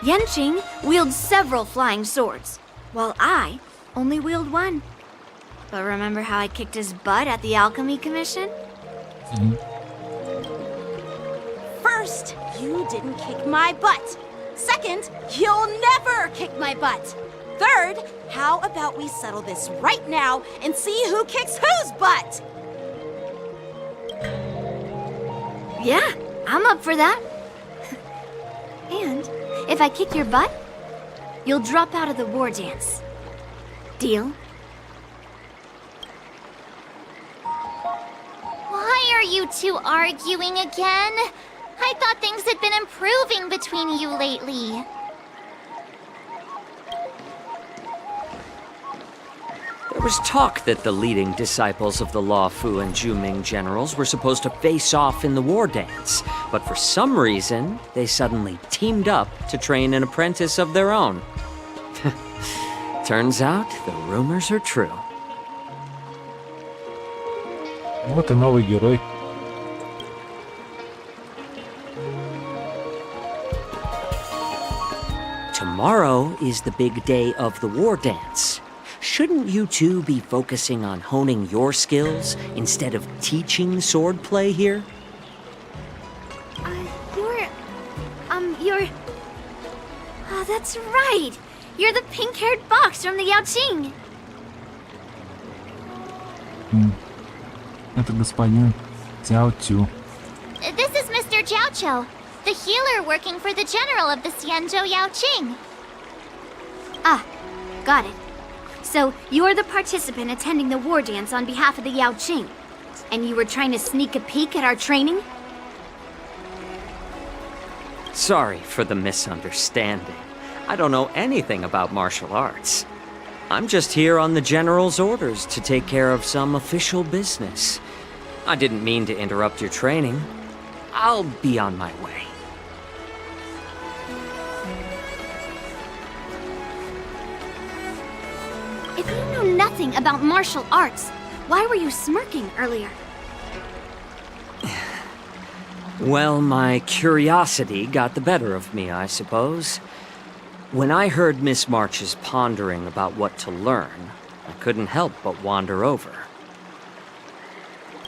Yanqing wields several flying swords, while I only wield one. But remember how I kicked his butt at the Alchemy Commission? First, you didn't kick my butt. Second, you'll never kick my butt. Third, how about we settle this right now and see who kicks whose butt? Yeah, I'm up for that. And if I kick your butt, you'll drop out of the war dance. Deal? Why are you two arguing again? I thought things had been improving between you lately. There was talk that the leading disciples of the Law Fu and Zhuming generals were supposed to face off in the war dance, but for some reason, they suddenly teamed up to train an apprentice of their own. Turns out, the rumors are true. Вот и новый герой. Tomorrow is the big day of the war dance. Shouldn't you two be focusing on honing your skills instead of teaching swordplay here? You're... Oh, that's right! You're the pink-haired box from the Yaoqing! Это господин Цяо Цю. This is Mr. Jiaoqiu, the healer working for the general of the Xianzhou Yaoqing. Ah, got it. So, you're the participant attending the war dance on behalf of the Yaoqing. And you were trying to sneak a peek at our training? Sorry for the misunderstanding. I don't know anything about martial arts. I'm just here on the general's orders to take care of some official business. I didn't mean to interrupt your training. I'll be on my way. If you know nothing about martial arts, why were you smirking earlier? Well, my curiosity got the better of me, I suppose. When I heard Miss March's pondering about what to learn, I couldn't help but wander over.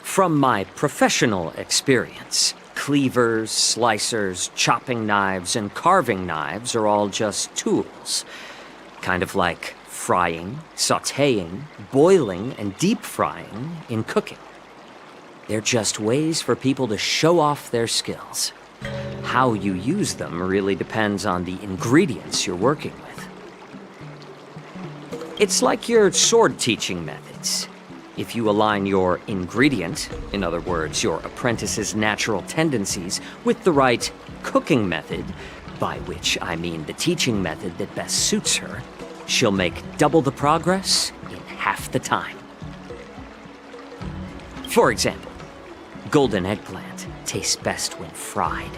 From my professional experience, cleavers, slicers, chopping knives, and carving knives are all just tools. Kind of like frying, sautéing, boiling, and deep frying in cooking. They're just ways for people to show off their skills. How you use them really depends on the ingredients you're working with. It's like your sword teaching methods. If you align your ingredient, in other words, your apprentice's natural tendencies, with the right cooking method, by which I mean the teaching method that best suits her, she'll make double the progress in half the time. For example, golden eggplant tastes best when fried,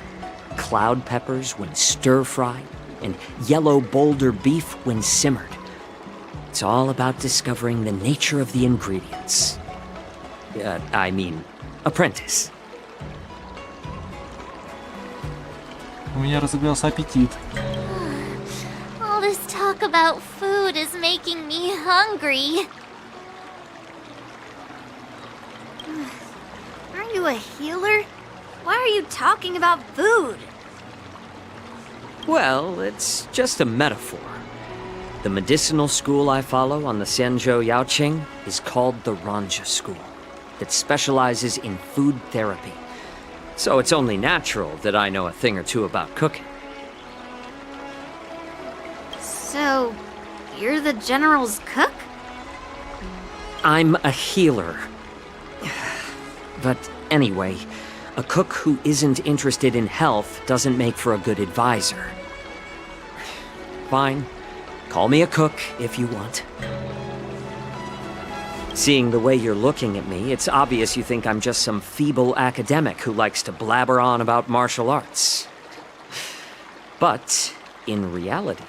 cloud peppers when stir-fried, and yellow boulder beef when simmered. It's all about discovering the nature of the ingredients. Apprentice. У меня разыгрался аппетит. All this talk about food is making me hungry. Are you a healer? Why are you talking about food? Well, it's just a metaphor. The medicinal school I follow on the Xianzhou Yaoqing is called the Ranja School. That specializes in food therapy. So it's only natural that I know a thing or two about cooking. So, you're the General's cook? I'm a healer. But anyway, a cook who isn't interested in health doesn't make for a good advisor. Fine. Call me a cook if you want. Seeing the way you're looking at me, it's obvious you think I'm just some feeble academic who likes to blabber on about martial arts. But, in reality,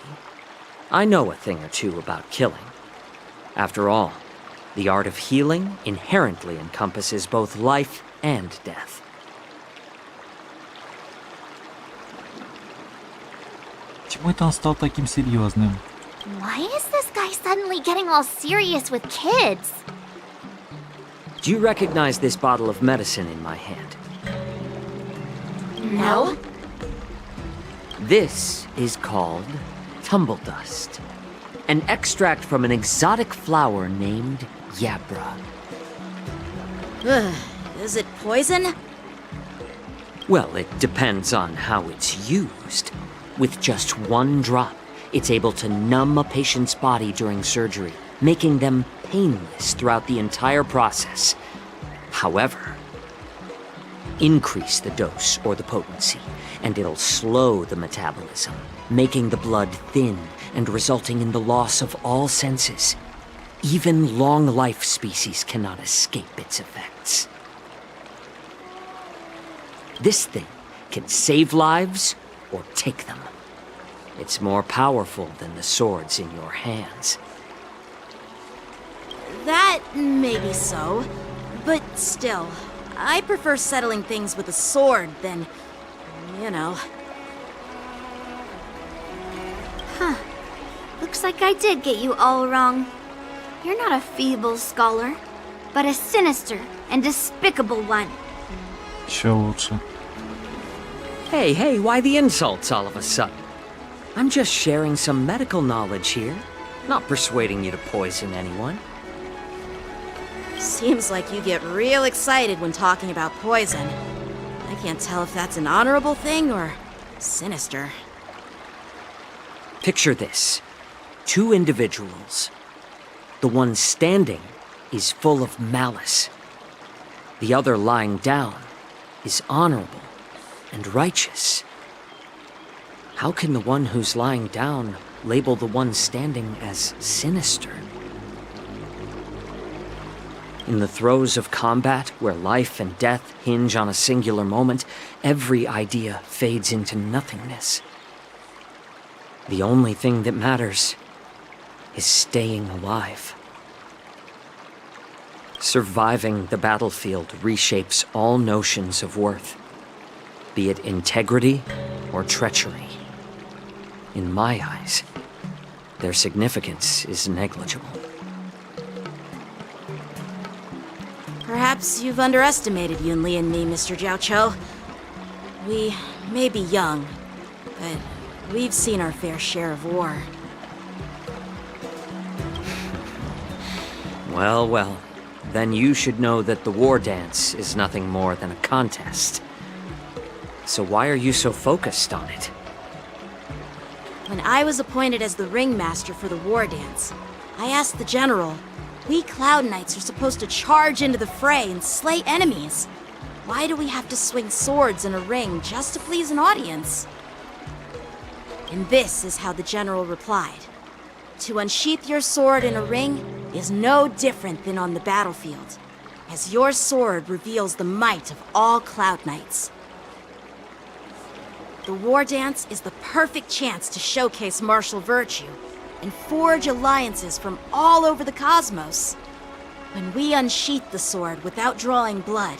I know a thing or two about killing. After all, the art of healing inherently encompasses both life and death. Почему это он стал таким серьезным? Why is this guy suddenly getting all serious with kids? Do you recognize this bottle of medicine in my hand? No. This is called tumble dust, an extract from an exotic flower named Yabra. Ugh, is it poison? Well, it depends on how it's used. With just one drop, it's able to numb a patient's body during surgery, making them painless throughout the entire process. However, increase the dose or the potency, and it'll slow the metabolism, making the blood thin and resulting in the loss of all senses. Even long-life species cannot escape its effects. This thing can save lives or take them. It's more powerful than the swords in your hands. That may be so, but still, I prefer settling things with a sword than, you know. Huh. Looks like I did get you all wrong. You're not a feeble scholar, but a sinister and despicable one. Еще лучше. Hey, why the insults all of a sudden? I'm just sharing some medical knowledge here, not persuading you to poison anyone. Seems like you get real excited when talking about poison. I can't tell if that's an honorable thing or sinister. Picture this. Two individuals. The one standing is full of malice. The other lying down is honorable and righteous. How can the one who's lying down label the one standing as sinister? In the throes of combat, where life and death hinge on a singular moment, every idea fades into nothingness. The only thing that matters is staying alive. Surviving the battlefield reshapes all notions of worth, be it integrity or treachery. In my eyes, their significance is negligible. Perhaps you've underestimated Yunli and me, Mr. Jiaoqiu. We may be young, but we've seen our fair share of war. Well, then you should know that the war dance is nothing more than a contest. So why are you so focused on it? When I was appointed as the ringmaster for the war dance, I asked the general, we Cloud Knights are supposed to charge into the fray and slay enemies. Why do we have to swing swords in a ring just to please an audience? And this is how the general replied. To unsheath your sword in a ring is no different than on the battlefield, as your sword reveals the might of all Cloud Knights. The war dance is the perfect chance to showcase martial virtue and forge alliances from all over the cosmos. When we unsheath the sword without drawing blood,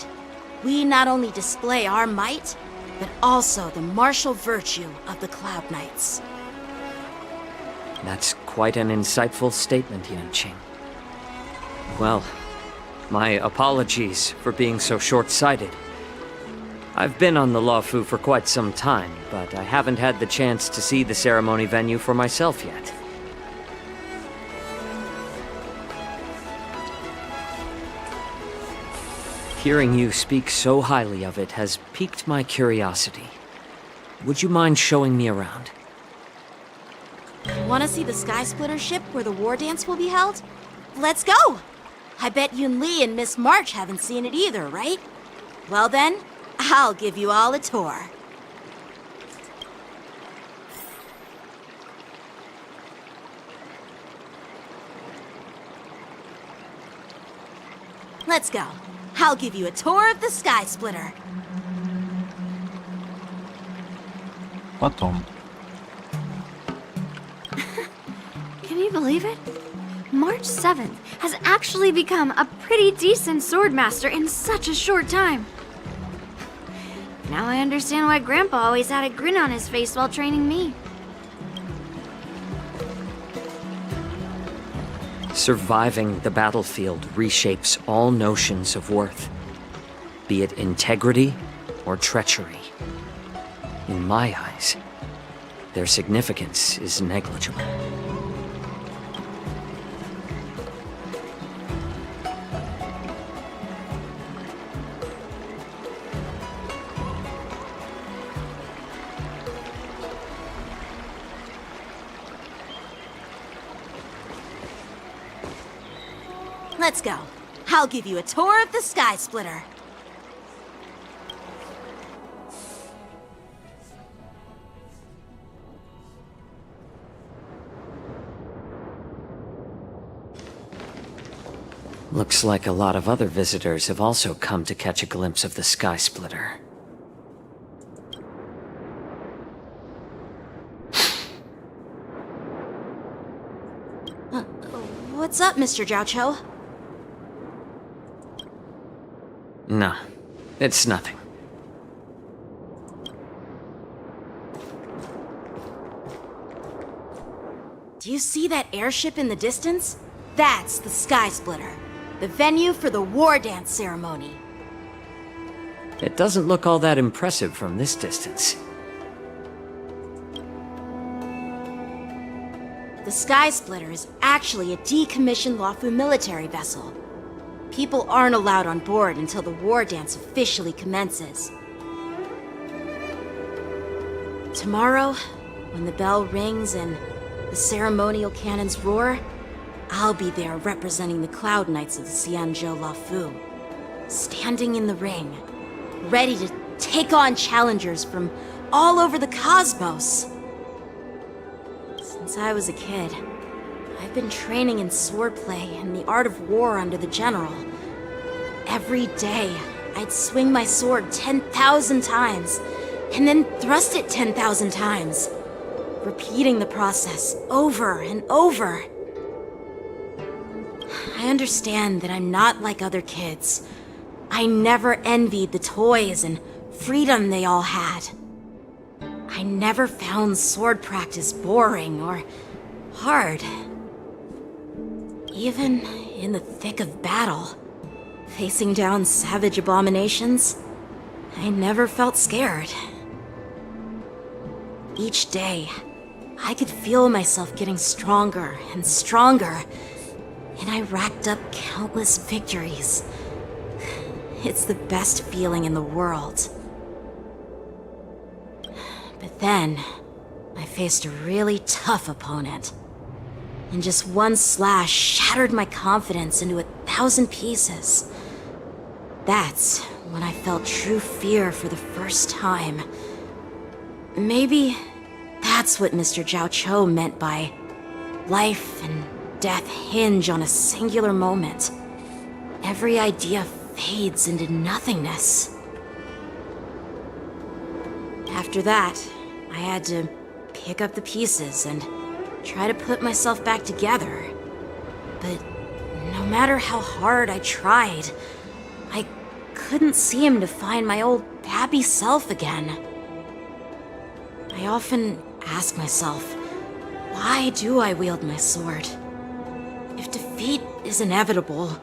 we not only display our might, but also the martial virtue of the Cloud Knights. That's quite an insightful statement, Yanqing. Well, My apologies for being so short-sighted. I've been on the Luofu for quite some time, but I haven't had the chance to see the ceremony venue for myself yet. Hearing you speak so highly of it has piqued my curiosity. Would you mind showing me around? Want to see the Sky Splitter ship where the war dance will be held? Let's go! I bet Yunli and Miss March haven't seen it either, right? Well then, I'll give you all a tour. Let's go. I'll give you a tour of the Sky Splitter. Потом. Can you believe it? March 7th has actually become a pretty decent swordmaster in such a short time. Now I understand why Grandpa always had a grin on his face while training me. Surviving the battlefield reshapes all notions of worth, be it integrity or treachery. In my eyes, their significance is negligible. Let's go. I'll give you a tour of the Sky Splitter. Looks like a lot of other visitors have also come to catch a glimpse of the Sky Splitter. What's up, Mr. Jiaoqiu? No, it's nothing. Do you see that airship in the distance? That's the Sky Splitter, the venue for the war dance ceremony. It doesn't look all that impressive from this distance. The Sky Splitter is actually a decommissioned Luofu military vessel. People aren't allowed on board until the war dance officially commences. Tomorrow, when the bell rings and the ceremonial cannons roar, I'll be there representing the Cloud Knights of the Xianzhou Luofu, standing in the ring, ready to take on challengers from all over the cosmos. Since I was a kid, I've been training in swordplay and the art of war under the general. Every day, I'd swing my sword 10,000 times, and then thrust it 10,000 times, repeating the process over and over. I understand that I'm not like other kids. I never envied the toys and freedom they all had. I never found sword practice boring or hard. Even in the thick of battle, facing down savage abominations, I never felt scared. Each day, I could feel myself getting stronger and stronger, and I racked up countless victories. It's the best feeling in the world. But then, I faced a really tough opponent. And just one slash shattered my confidence into 1,000 pieces. That's when I felt true fear for the first time. Maybe that's what Mr. Jiaoqiu meant by life and death hinge on a singular moment. Every idea fades into nothingness. After that, I had to pick up the pieces and try to put myself back together. But no matter how hard I tried, I couldn't seem to find my old happy self again. I often ask myself, why do I wield my sword? If defeat is inevitable,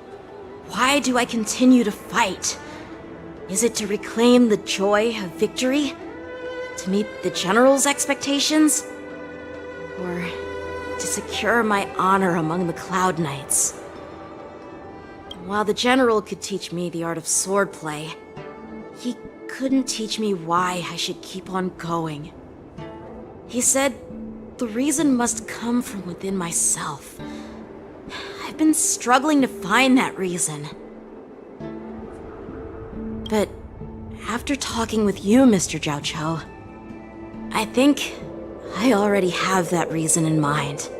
why do I continue to fight? Is it to reclaim the joy of victory? To meet the General's expectations? Or to secure my honor among the Cloud Knights? While the General could teach me the art of swordplay, he couldn't teach me why I should keep on going. He said the reason must come from within myself. I've been struggling to find that reason. But after talking with you, Mr. Jiao Cho, I think I already have that reason in mind.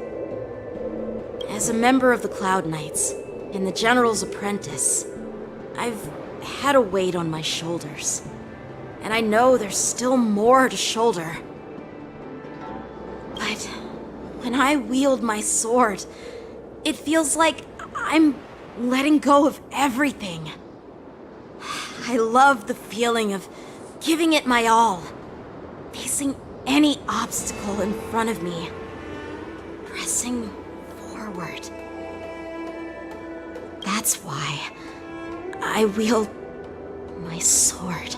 As a member of the Cloud Knights, and the General's apprentice, I've had a weight on my shoulders. And I know there's still more to shoulder. But when I wield my sword, it feels like I'm letting go of everything. I love the feeling of giving it my all, facing any obstacle in front of me, pressing forward. That's why I wield my sword.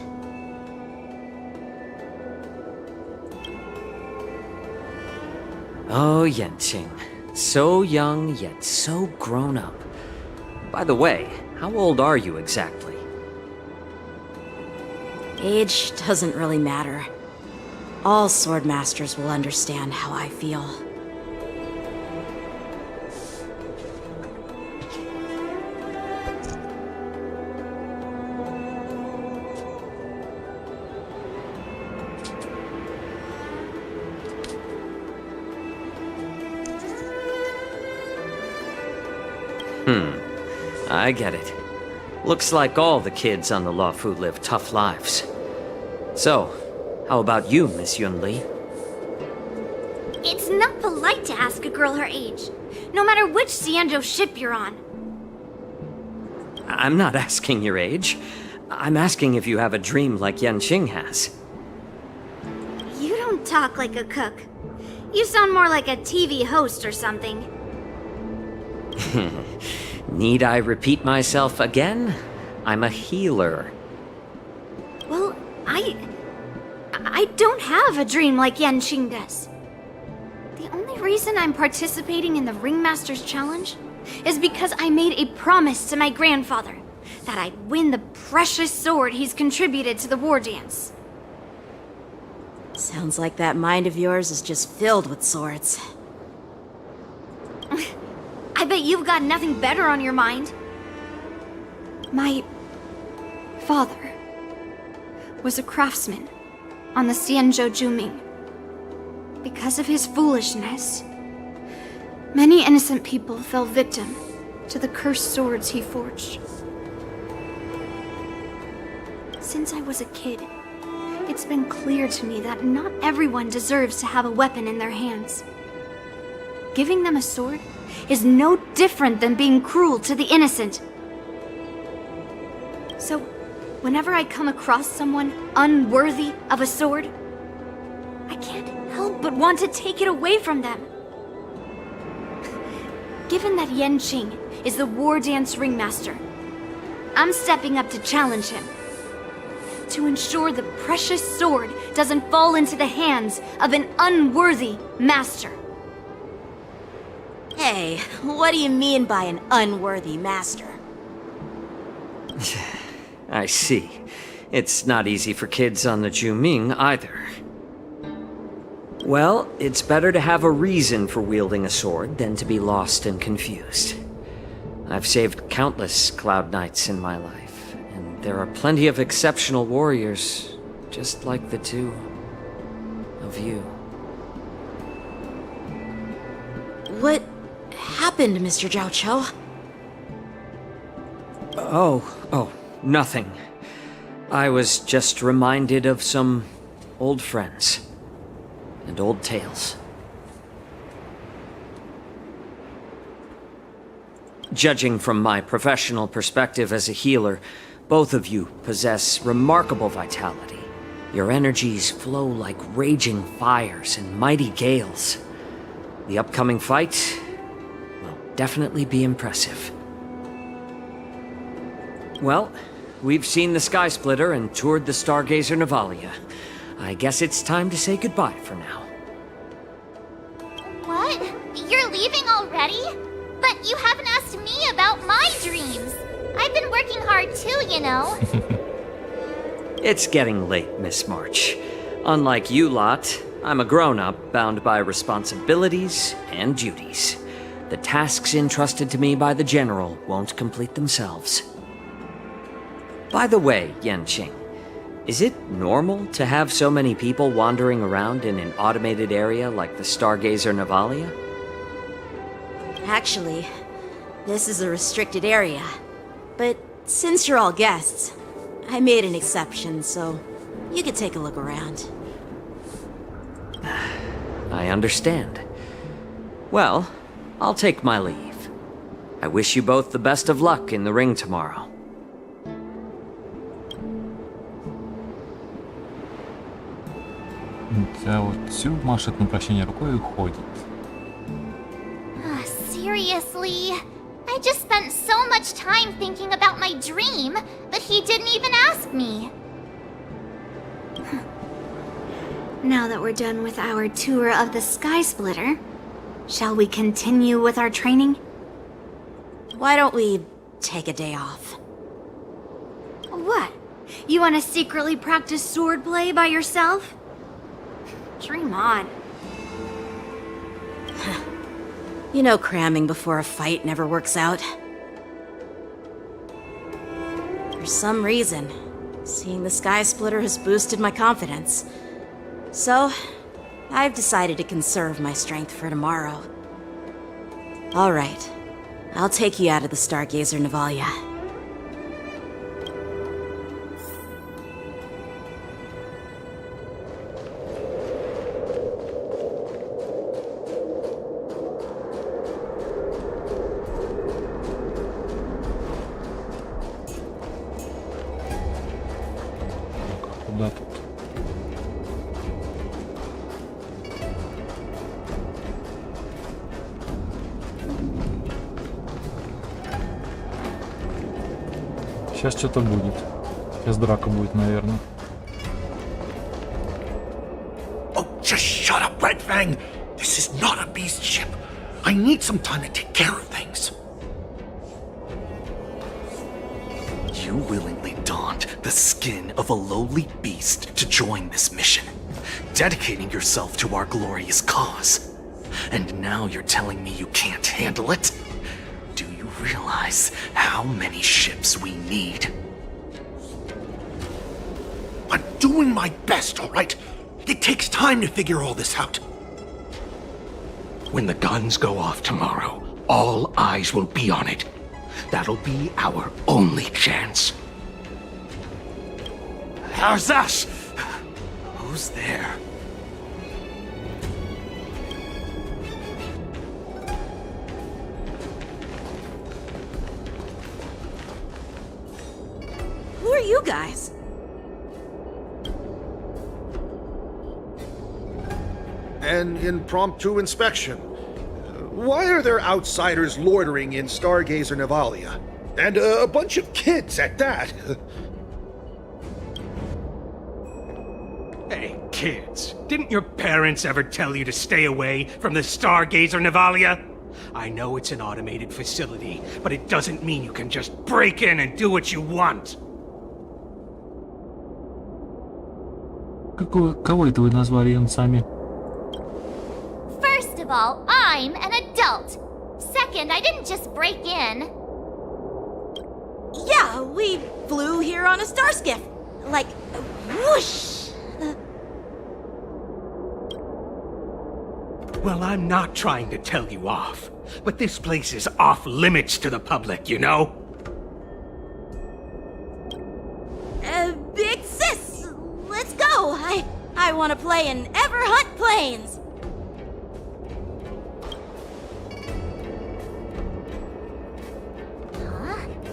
Oh, Yanqing. So young, yet so grown up. By the way, how old are you exactly? Age doesn't really matter. All swordmasters will understand how I feel. I get it. Looks like all the kids on the Luofu live tough lives. So, how about you, Miss Yunli? It's not polite to ask a girl her age, no matter which Xianzhou ship you're on. I'm not asking your age. I'm asking if you have a dream like Yanqing has. You don't talk like a cook. You sound more like a TV host or something. Need I repeat myself again? I'm a healer. Well, I don't have a dream like Yanqing does. The only reason I'm participating in the Ringmaster's Challenge is because I made a promise to my grandfather that I'd win the precious sword he's contributed to the war dance. Sounds like that mind of yours is just filled with swords. I bet you've got nothing better on your mind. My father was a craftsman on the Xianzhou Juming. Because of his foolishness, many innocent people fell victim to the cursed swords he forged. Since I was a kid, it's been clear to me that not everyone deserves to have a weapon in their hands. Giving them a sword is no different than being cruel to the innocent. So, whenever I come across someone unworthy of a sword, I can't help but want to take it away from them. Given that Yanqing is the war dance ringmaster, I'm stepping up to challenge him. To ensure the precious sword doesn't fall into the hands of an unworthy master. Hey, what do you mean by an unworthy master? I see. It's not easy for kids on the Juming either. Well, it's better to have a reason for wielding a sword than to be lost and confused. I've saved countless Cloud Knights in my life, and there are plenty of exceptional warriors, just like the two of you. What happened, Mr. Jiao Cho? Oh, nothing. I was just reminded of some old friends and old tales. Judging from my professional perspective as a healer, both of you possess remarkable vitality. Your energies flow like raging fires and mighty gales. The upcoming fight will definitely be impressive. Well, we've seen the Sky Splitter and toured the Stargazer Navalia. I guess it's time to say goodbye for now. What? You're leaving already? But you haven't asked me about my dreams. I've been working hard too, you know. It's getting late, Miss March. Unlike you lot, I'm a grown-up bound by responsibilities and duties. The tasks entrusted to me by the General won't complete themselves. By the way, Yanqing, is it normal to have so many people wandering around in an automated area like the Stargazer Navalia? Actually, this is a restricted area. But since you're all guests, I made an exception, so you could take a look around. I understand. Well, I'll take my leave. I wish you both the best of luck in the ring tomorrow. А вот Сю машет на прощание рукой и уходит. Seriously? I just spent so much time thinking about my dream, but he didn't even ask me. Now that we're done with our tour of the Sky Splitter, shall we continue with our training? Why don't we take a day off? What? You want to secretly practice swordplay by yourself? Dream on. You know cramming before a fight never works out. For some reason, seeing the Sky Splitter has boosted my confidence. So, I've decided to conserve my strength for tomorrow. Alright, I'll take you out of the Stargazer Navalia. Куда тут? Сейчас что-то будет. Сейчас драка будет, наверное. Oh, just shut up, Red Fang! This is not a beast ship. I need some time to take care of things. You willingly donned the skin of a lowly beast to join this mission, dedicating yourself to our glorious cause. And now you're telling me you can't handle it? Do you realize how many ships we need? I'm doing my best, all right? It takes time to figure all this out. When the guns go off tomorrow, all eyes will be on it. That'll be our only chance. How's that? Who's there? Who are you guys? An impromptu inspection. Why are there outsiders loitering in Stargazer Navalia? And a bunch of kids at that. Hey, kids, didn't your parents ever tell you to stay away from the Stargazer Navalia? I know it's an automated facility, but it doesn't mean you can just break in and do what you want. Кого это вы назвали юнцами? First of all, I'm an adult. Second, I didn't just break in. Yeah, we flew here on a star skiff. Like, whoosh! Well, I'm not trying to tell you off, but this place is off limits to the public, you know? Big sis, let's go. I want to play in Ever Hunt Planes.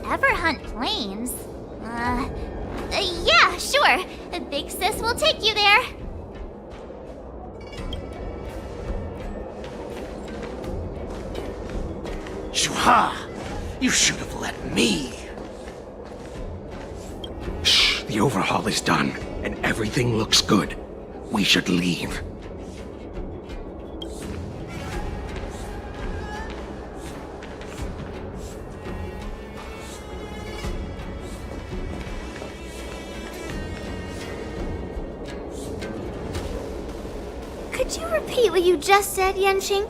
Ever hunt planes? Yeah, sure. Big sis will take you there. Shuha! You should have let me. The overhaul is done, and everything looks good. We should leave. Could you repeat what you just said, Yanqing?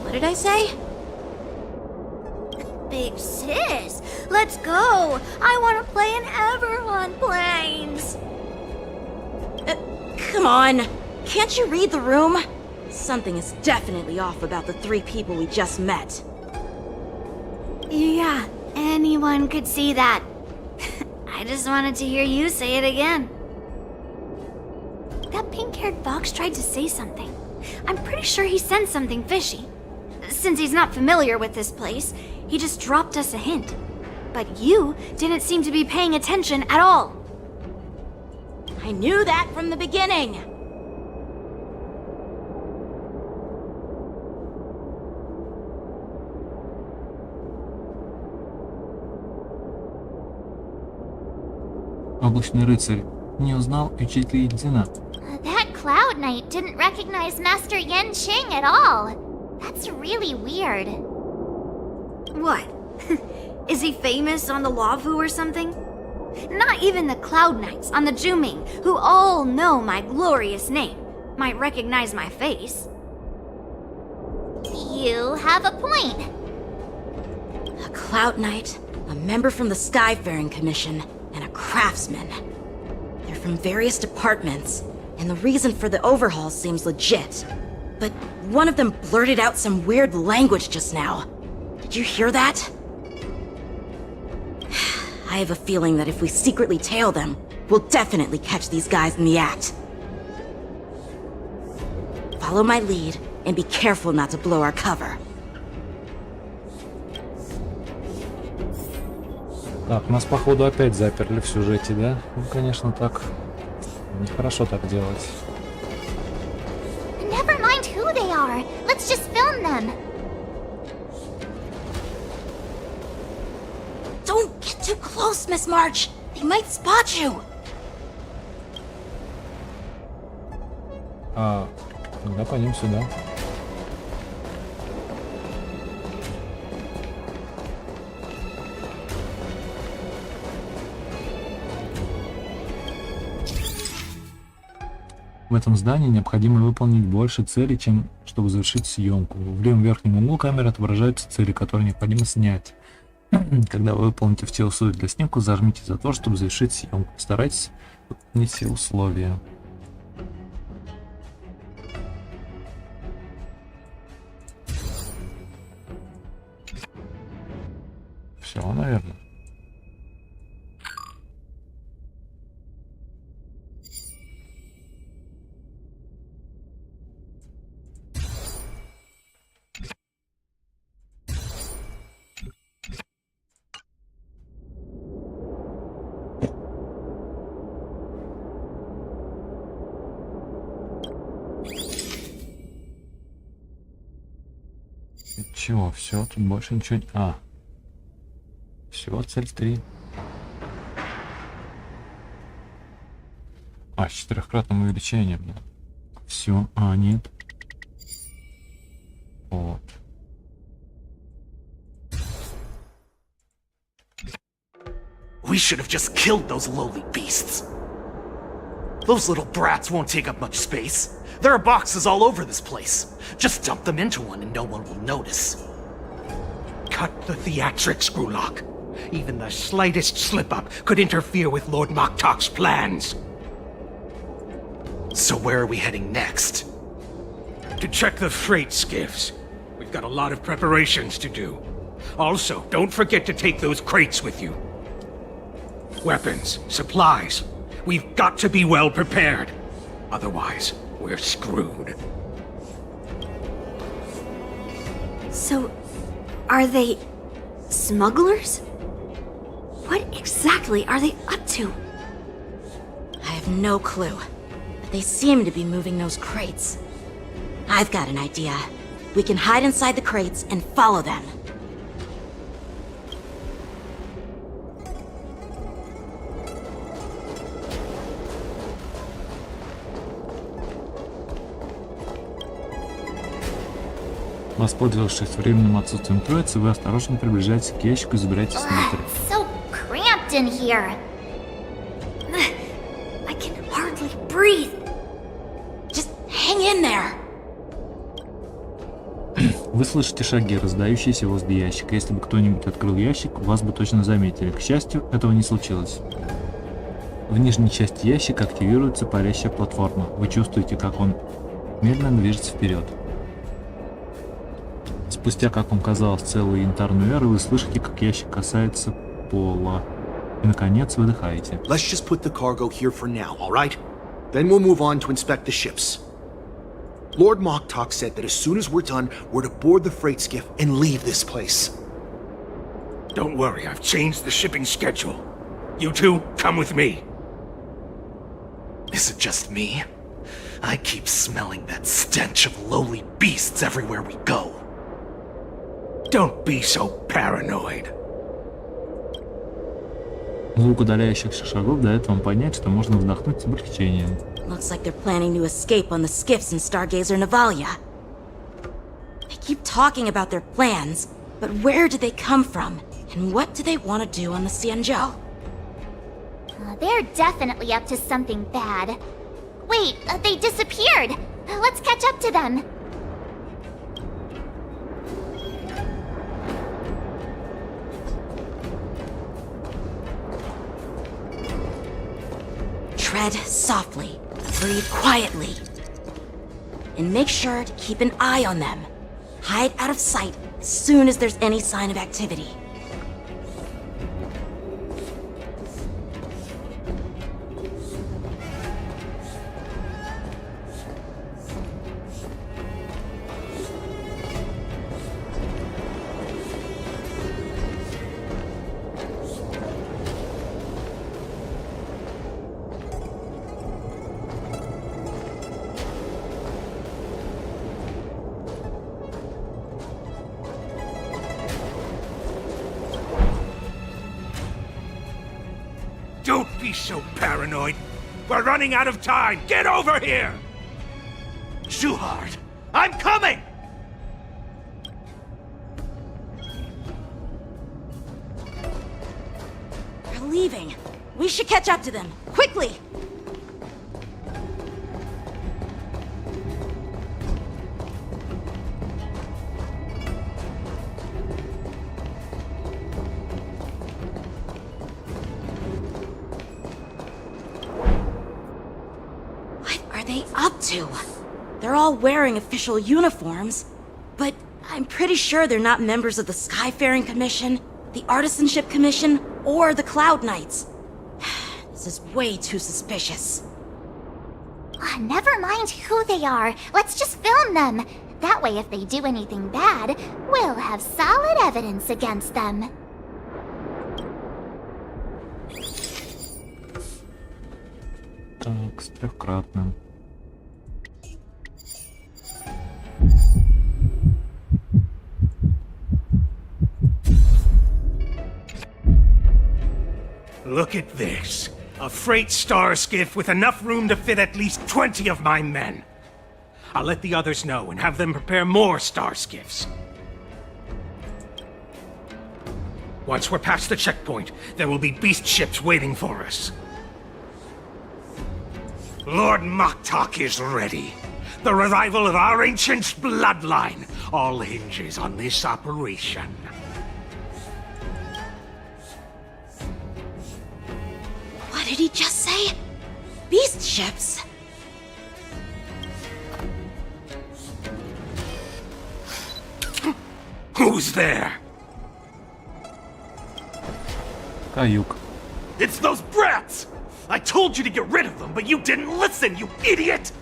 What did I say? Big sis, let's go! I want to play in Everhorn Plains! Come on! Can't you read the room? Something is definitely off about the 3 people we just met. Yeah, anyone could see that. I just wanted to hear you say it again. That pink-haired fox tried to say something. I'm pretty sure he sensed something fishy. Since he's not familiar with this place, he just dropped us a hint. But you didn't seem to be paying attention at all. I knew that from the beginning! Облачный рыцарь не узнал учителя Едина. That Cloud Knight didn't recognize Master Yanqing at all. That's really weird. What? Is he famous on the Lavu or something? Not even the Cloud Knights on the Juming, who all know my glorious name, might recognize my face. You have a point. A Cloud Knight, a member from the Skyfaring Commission, and a craftsman. They're from various departments, and the reason for the overhaul seems legit. But one of them blurted out some weird language just now. Did you hear that? I have a feeling that if we secretly tail them, we'll definitely catch these guys in the act. Follow my lead, and be careful not to blow our cover. Так, нас походу опять заперли в сюжете, да? Ну, конечно, так нехорошо так делать. Never mind who they are. Let's just film them. Don't get too close, Miss March. They might spot you. Тогда пойдем сюда. В этом здании необходимо выполнить больше целей, чем чтобы завершить съемку. В левом верхнем углу камеры отображаются цели, которые необходимо снять. Когда вы выполните все условия для снимка, зажмите за то, чтобы завершить съемку. Старайтесь выполнить все условия. Все, наверное. Чего? Все, тут больше ничего. Всего цель 3. С 4-кратным увеличением. Да. Все. Нет. Вот. We should have just killed those lowly beasts. Those little brats won't take up much space. There are boxes all over this place. Just dump them into one and no one will notice. Cut the theatrics, Grulok. Even the slightest slip-up could interfere with Lord Moktok's plans. So where are we heading next? To check the freight skiffs. We've got a lot of preparations to do. Also, don't forget to take those crates with you. Weapons, supplies. We've got to be well prepared. Otherwise, we're screwed. So, are they smugglers? What exactly are they up to? I have no clue, but they seem to be moving those crates. I've got an idea. We can hide inside the crates and follow them. Воспользовавшись временным отсутствием троицы, вы осторожно приближаетесь к ящику и забираете смотры. So cramped in here. I can hardly breathe. Just hang in there. Вы слышите шаги, раздающиеся возле ящика. Если бы кто-нибудь открыл ящик, вас бы точно заметили. К счастью, этого не случилось. В нижней части ящика активируется парящая платформа. Вы чувствуете, как он медленно движется вперед. Спустя, как вам казалось, целую янтарную эру, вы слышите, как ящик касается пола. И, наконец, выдыхаете. Let's just put the cargo here for now, all right? Then we'll move on to inspect the ships. Lord Moktok said that as soon as we're done, we're to board the freight skiff and leave this place. Don't worry, I've changed the shipping schedule. You two, come with me. Is it just me? I keep smelling that stench of lowly beasts everywhere we go. Don't be so paranoid. Звук удаляющихся шагов дает вам понять, что можно вздохнуть с облегчением. Looks like they're planning to escape on the skiffs in Stargazer Navalia. They keep talking about their plans, but where do they come from? And what do they want to do on the Xianzhou? They're definitely up to something bad. Wait, they disappeared. Let's catch up to them. Tread softly, breathe quietly, and make sure to keep an eye on them. Hide out of sight as soon as there's any sign of activity. Don't be so paranoid. We're running out of time. Get over here! Shuhard, I'm coming! They're leaving. We should catch up to them. Quickly! Up to? They're all wearing official uniforms, but I'm pretty sure they're not members of the Skyfaring Commission, the Artisanship Commission, or the Cloud Knights. This is way too suspicious. Never mind who they are. Let's just film them. That way, if they do anything bad, we'll have solid evidence against them. Так, с трехкратным. Look at this. A freight star skiff with enough room to fit at least 20 of my men. I'll let the others know and have them prepare more star skiffs. Once we're past the checkpoint, there will be beast ships waiting for us. Lord Moktok is ready. The revival of our ancient bloodline all hinges on this operation. What did he just say? Beast ships? Who's there? Каюк. It's those brats! I told you to get rid of them, but you didn't listen, you idiot!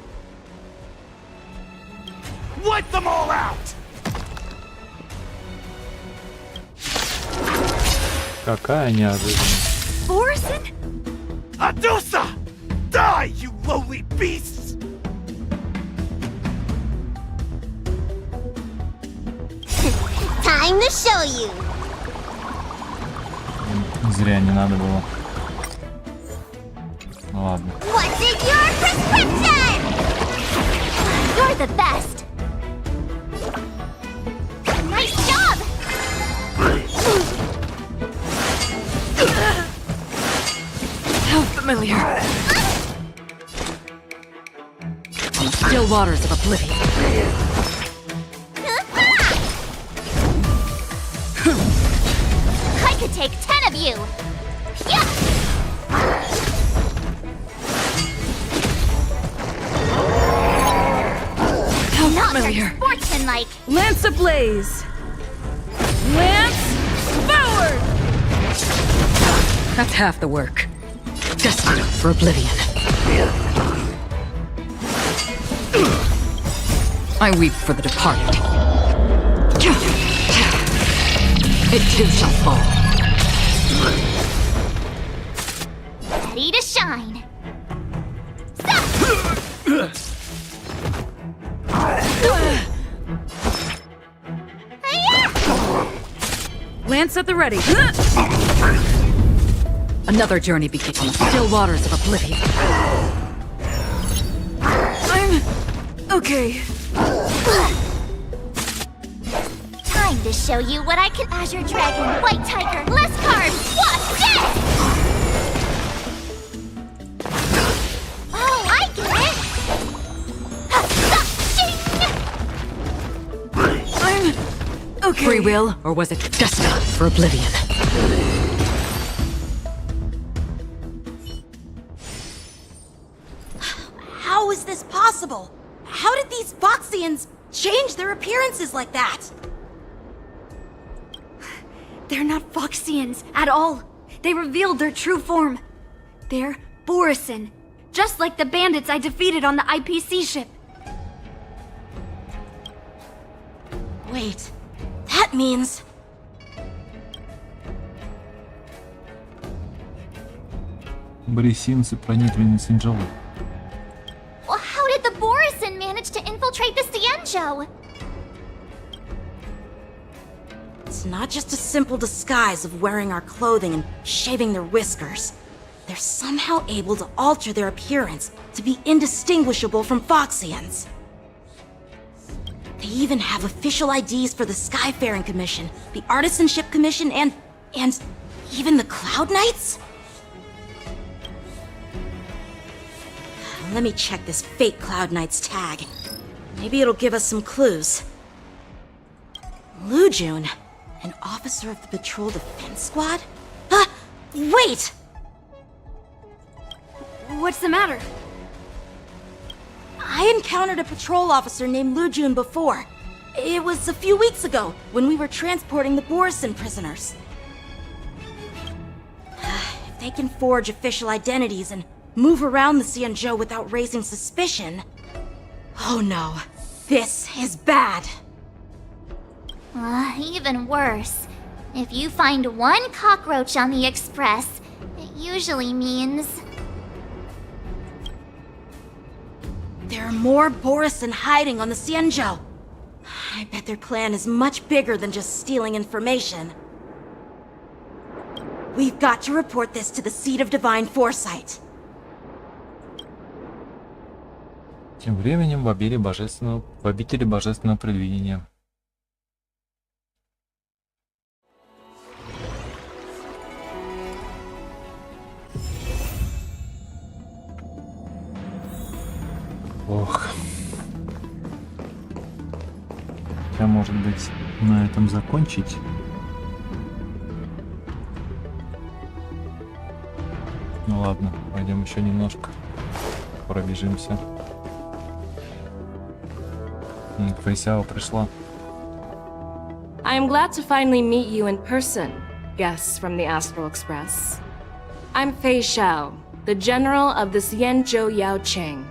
Wipe them all out! Какая неожиданность. Orson? Adusa! Die, you lowly beasts! Time to show you. Зря не надо было. Ну ладно. What's in your prescription? You're the best. familiar. On the still waters of oblivion. I could take 10 of you! Yeah! How Not familiar. very sportsmanlike! Lance ablaze! Lance forward! That's half the work. Destined for oblivion. I weep for the departed. It too shall fall. Ready to shine! Lance at the ready. Another journey begins on the still waters of oblivion. I'm okay. Time to show you what I can. Azure Dragon, White Tiger, less carbs, what? Death! Oh, I get it! I'm okay. Free will, or was it destined for oblivion? How is this possible? How did these Foxians change their appearances like that? They're not Foxians at all. They revealed their true form. They're Borisin, just like the bandits I defeated on the IPC ship. Wait, that means... Борисинцы проникли Синджоу. Well, how did the Borisin manage to infiltrate the Xianzhou? It's not just a simple disguise of wearing our clothing and shaving their whiskers. They're somehow able to alter their appearance to be indistinguishable from Foxians. They even have official IDs for the Skyfaring Commission, the Artisanship Commission, and even the Cloud Knights? Let me check this fake Cloud Knight's tag. Maybe it'll give us some clues. Lujun, an officer of the Patrol Defense Squad? Wait! What's the matter? I encountered a patrol officer named Lujun before. It was a few weeks ago, when we were transporting the Borisin prisoners. If they can forge official identities and move around the Xianzhou without raising suspicion... Oh no, this is bad. Even worse. If you find one cockroach on the Express, it usually means... There are more Borisin hiding on the Xianzhou. I bet their plan is much bigger than just stealing information. We've got to report this to the Seat of Divine Foresight. Тем временем в обители божественного предвидения. Ох. Хотя, может быть, на этом закончить. Ну ладно, пойдем еще немножко пробежимся. Фейсяо пришла. I am glad to finally meet you in person, guests from the Astral Express. I'm Fei Xiao, the general of the Xianzhou Yaocheng.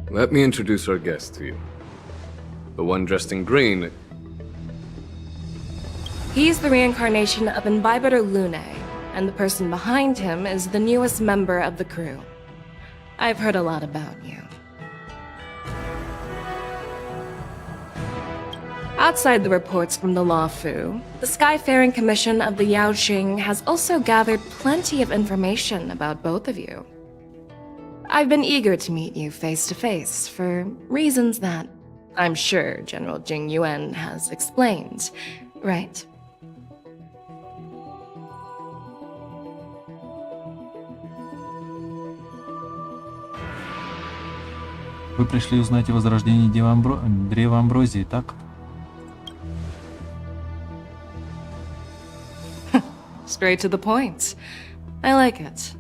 Let me introduce our guest to you. The one dressed in green. He's the reincarnation of Imbibitor Lune, and the person behind him is the newest member of the crew. I've heard a lot about you. Outside the reports from the Law Fu, the Skyfaring Commission of the Yaoqing has also gathered plenty of information about both of you. I've been eager to meet you face to face for reasons that I'm sure General Jing Yuan has explained, right? Вы пришли узнать о возрождении древа Амброзии, так? Straight to the point. I like it.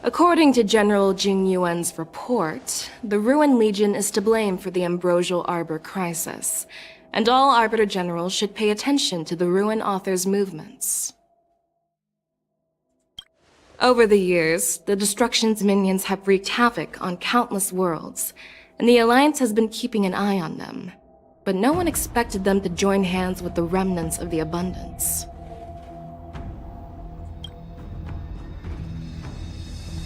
According to General Jing Yuan's report, the Ruin Legion is to blame for the Ambrosial Arbor crisis, and all Arbiter Generals should pay attention to the Ruin Author's movements. Over the years, the Destruction's minions have wreaked havoc on countless worlds, and the Alliance has been keeping an eye on them. But no one expected them to join hands with the remnants of the Abundance.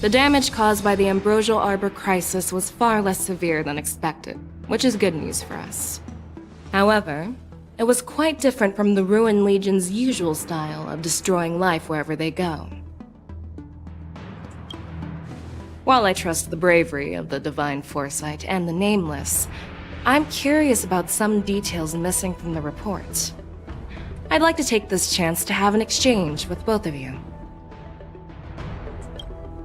The damage caused by the Ambrosial Arbor crisis was far less severe than expected, which is good news for us. However, it was quite different from the Ruin Legion's usual style of destroying life wherever they go. While I trust the bravery of the Divine Foresight and the Nameless, I'm curious about some details missing from the report. I'd like to take this chance to have an exchange with both of you.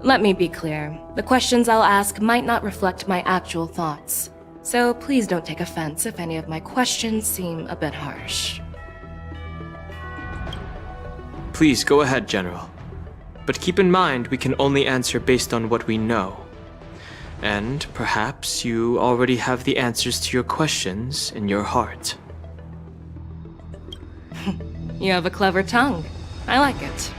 Let me be clear, the questions I'll ask might not reflect my actual thoughts, so please don't take offense if any of my questions seem a bit harsh. Please go ahead, General. But keep in mind we can only answer based on what we know. And perhaps you already have the answers to your questions in your heart. You have a clever tongue. I like it.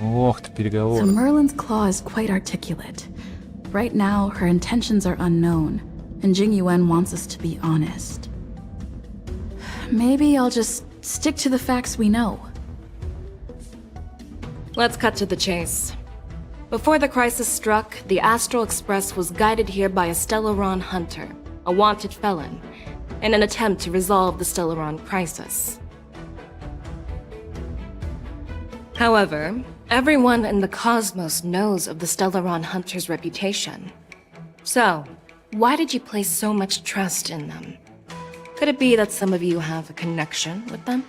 Ох ты, переговоры. So Merlin's claw is quite articulate. Right now, her intentions are unknown, and Jing Yuan wants us to be honest. Maybe I'll just stick to the facts we know. Let's cut to the chase. Before the crisis struck, the Astral Express was guided here by a Stellaron hunter, a wanted felon, in an attempt to resolve the Stellaron crisis. However, everyone in the cosmos knows of the Stellaron hunter's reputation. So, why did you place so much trust in them? Could it be that some of you have a connection with them?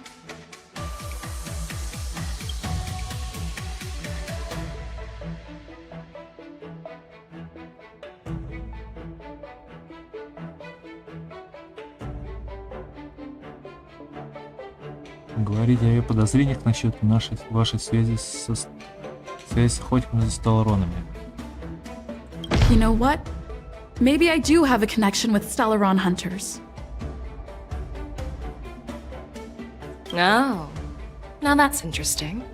Говорить о ее подозрениях насчет вашей связи с охотниками за Стелларонами. You know what? Maybe I do have a connection with Stellaron hunters. Oh, now that's interesting.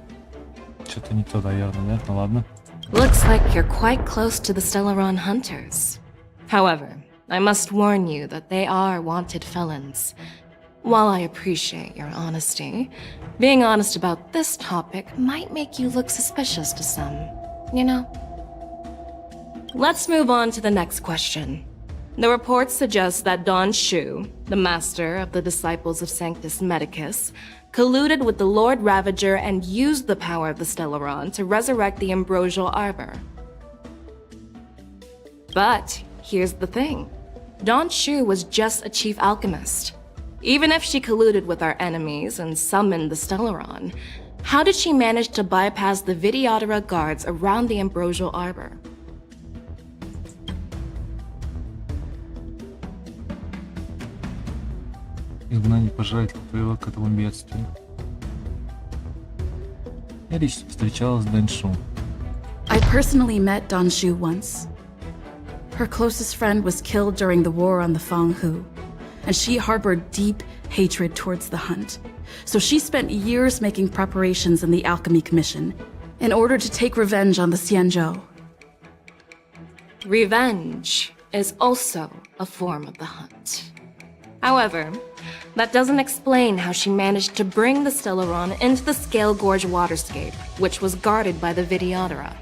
Что-то не то, наверное, да? Ну ладно. Looks like you're quite close to the Stellaron hunters. However, I must warn you that they are wanted felons. While I appreciate your honesty, being honest about this topic might make you look suspicious to some, you know? Let's move on to the next question. The report suggests that Don Shu, the master of the disciples of Sanctus Medicus, colluded with the Lord Ravager and used the power of the Stellaron to resurrect the Ambrosial Arbor. But here's the thing. Don Shu was just a chief alchemist. Even if she colluded with our enemies and summoned the Stellaron, how did she manage to bypass the Videodora guards around the Ambrosial Arbor? Изгнание пожирателя привело к этому бедствию. Я лично встречалась с Дэншу. I personally met Don Shu once. Her closest friend was killed during the war on the Fanghu, and she harbored deep hatred towards the hunt. So she spent years making preparations in the Alchemy Commission in order to take revenge on the Xianzhou. Revenge is also a form of the hunt. However, that doesn't explain how she managed to bring the Stellaron into the Scale Gorge waterscape, which was guarded by the Videodora.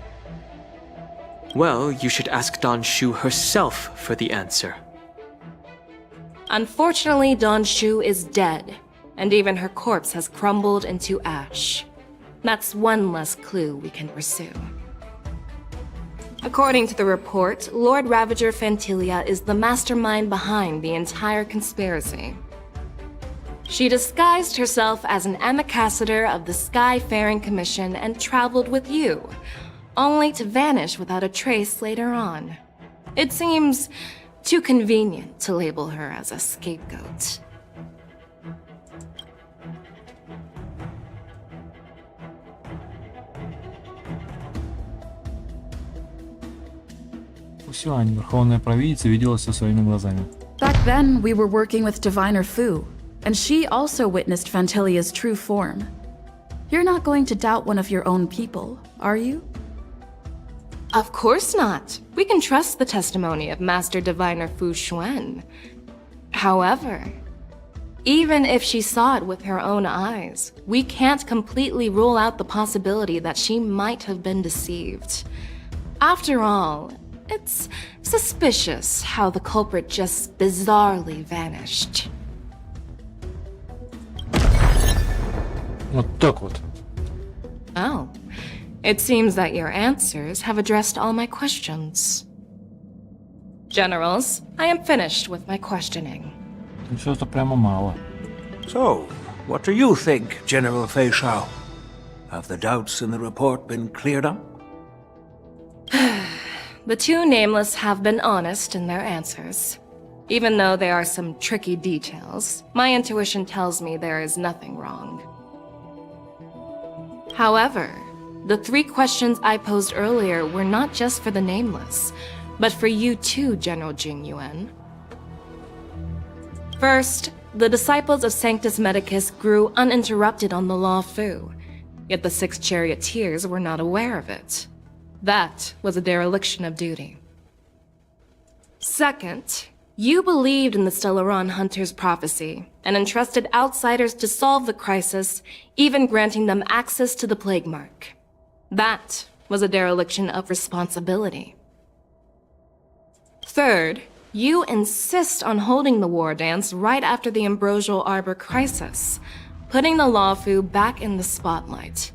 Well, you should ask Don Shu herself for the answer. Unfortunately, Don Shu is dead, and even her corpse has crumbled into ash. That's one less clue we can pursue. According to the report, Lord Ravager Fantilia is the mastermind behind the entire conspiracy. She disguised herself as an ambassador of the Skyfaring Commission and traveled with you, only to vanish without a trace later on. It seems too convenient to label her as a scapegoat. Все, Ань, верховная провидица видела все своими глазами. Back then, we were working with Diviner Fu, and she also witnessed Fantilia's true form. You're not going to doubt one of your own people, are you? Of course not. We can trust the testimony of Master Diviner Fu Xuan. However, even if she saw it with her own eyes, we can't completely rule out the possibility that she might have been deceived. After all, it's suspicious how the culprit just bizarrely vanished. Вот так вот. Oh. It seems that your answers have addressed all my questions. Generals, I am finished with my questioning. Все это прямо мало. So, what do you think, General Fei Shao? Have the doubts in the report been cleared up? The two nameless have been honest in their answers. Even though there are some tricky details, my intuition tells me there is nothing wrong. However, the 3 questions I posed earlier were not just for the nameless, but for you too, General Jing Yuan. First, the disciples of Sanctus Medicus grew uninterrupted on the Law Fu, yet the 6 charioteers were not aware of it. That was a dereliction of duty. Second, you believed in the Stellaron Hunter's prophecy and entrusted outsiders to solve the crisis, even granting them access to the Plague Mark. That was a dereliction of responsibility. Third, you insist on holding the war dance right after the Ambrosial Arbor crisis, putting the Law Fu back in the spotlight.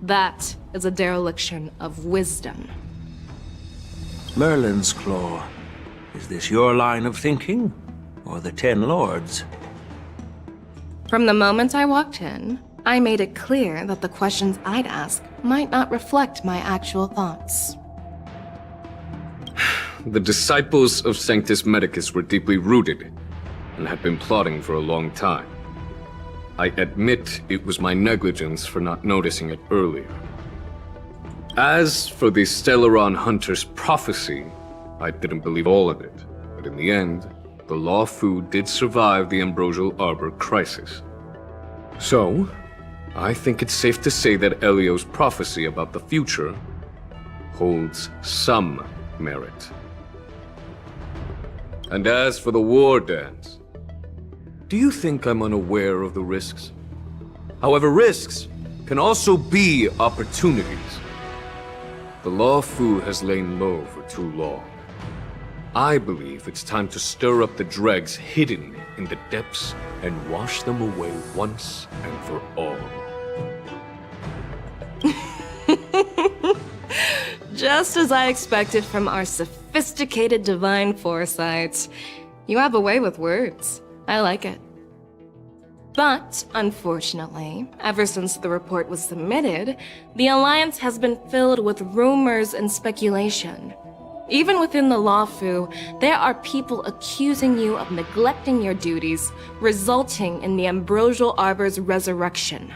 That is a dereliction of wisdom. Merlin's Claw. Is this your line of thinking, or the 10 Lords? From the moment I walked in, I made it clear that the questions I'd ask might not reflect my actual thoughts. The disciples of Sanctus Medicus were deeply rooted and had been plotting for a long time. I admit it was my negligence for not noticing it earlier. As for the Stellaron Hunter's prophecy, I didn't believe all of it, but in the end, the Law Fu did survive the Ambrosial Arbor crisis. So, I think it's safe to say that Elio's prophecy about the future holds some merit. And as for the war dance, do you think I'm unaware of the risks? However, risks can also be opportunities. The Law Fu has lain low for too long. I believe it's time to stir up the dregs hidden in the depths and wash them away once and for all. Just as I expected from our sophisticated divine foresight. You have a way with words. I like it. But, unfortunately, ever since the report was submitted, the Alliance has been filled with rumors and speculation. Even within the Law Fu, there are people accusing you of neglecting your duties, resulting in the Ambrosial Arbor's resurrection.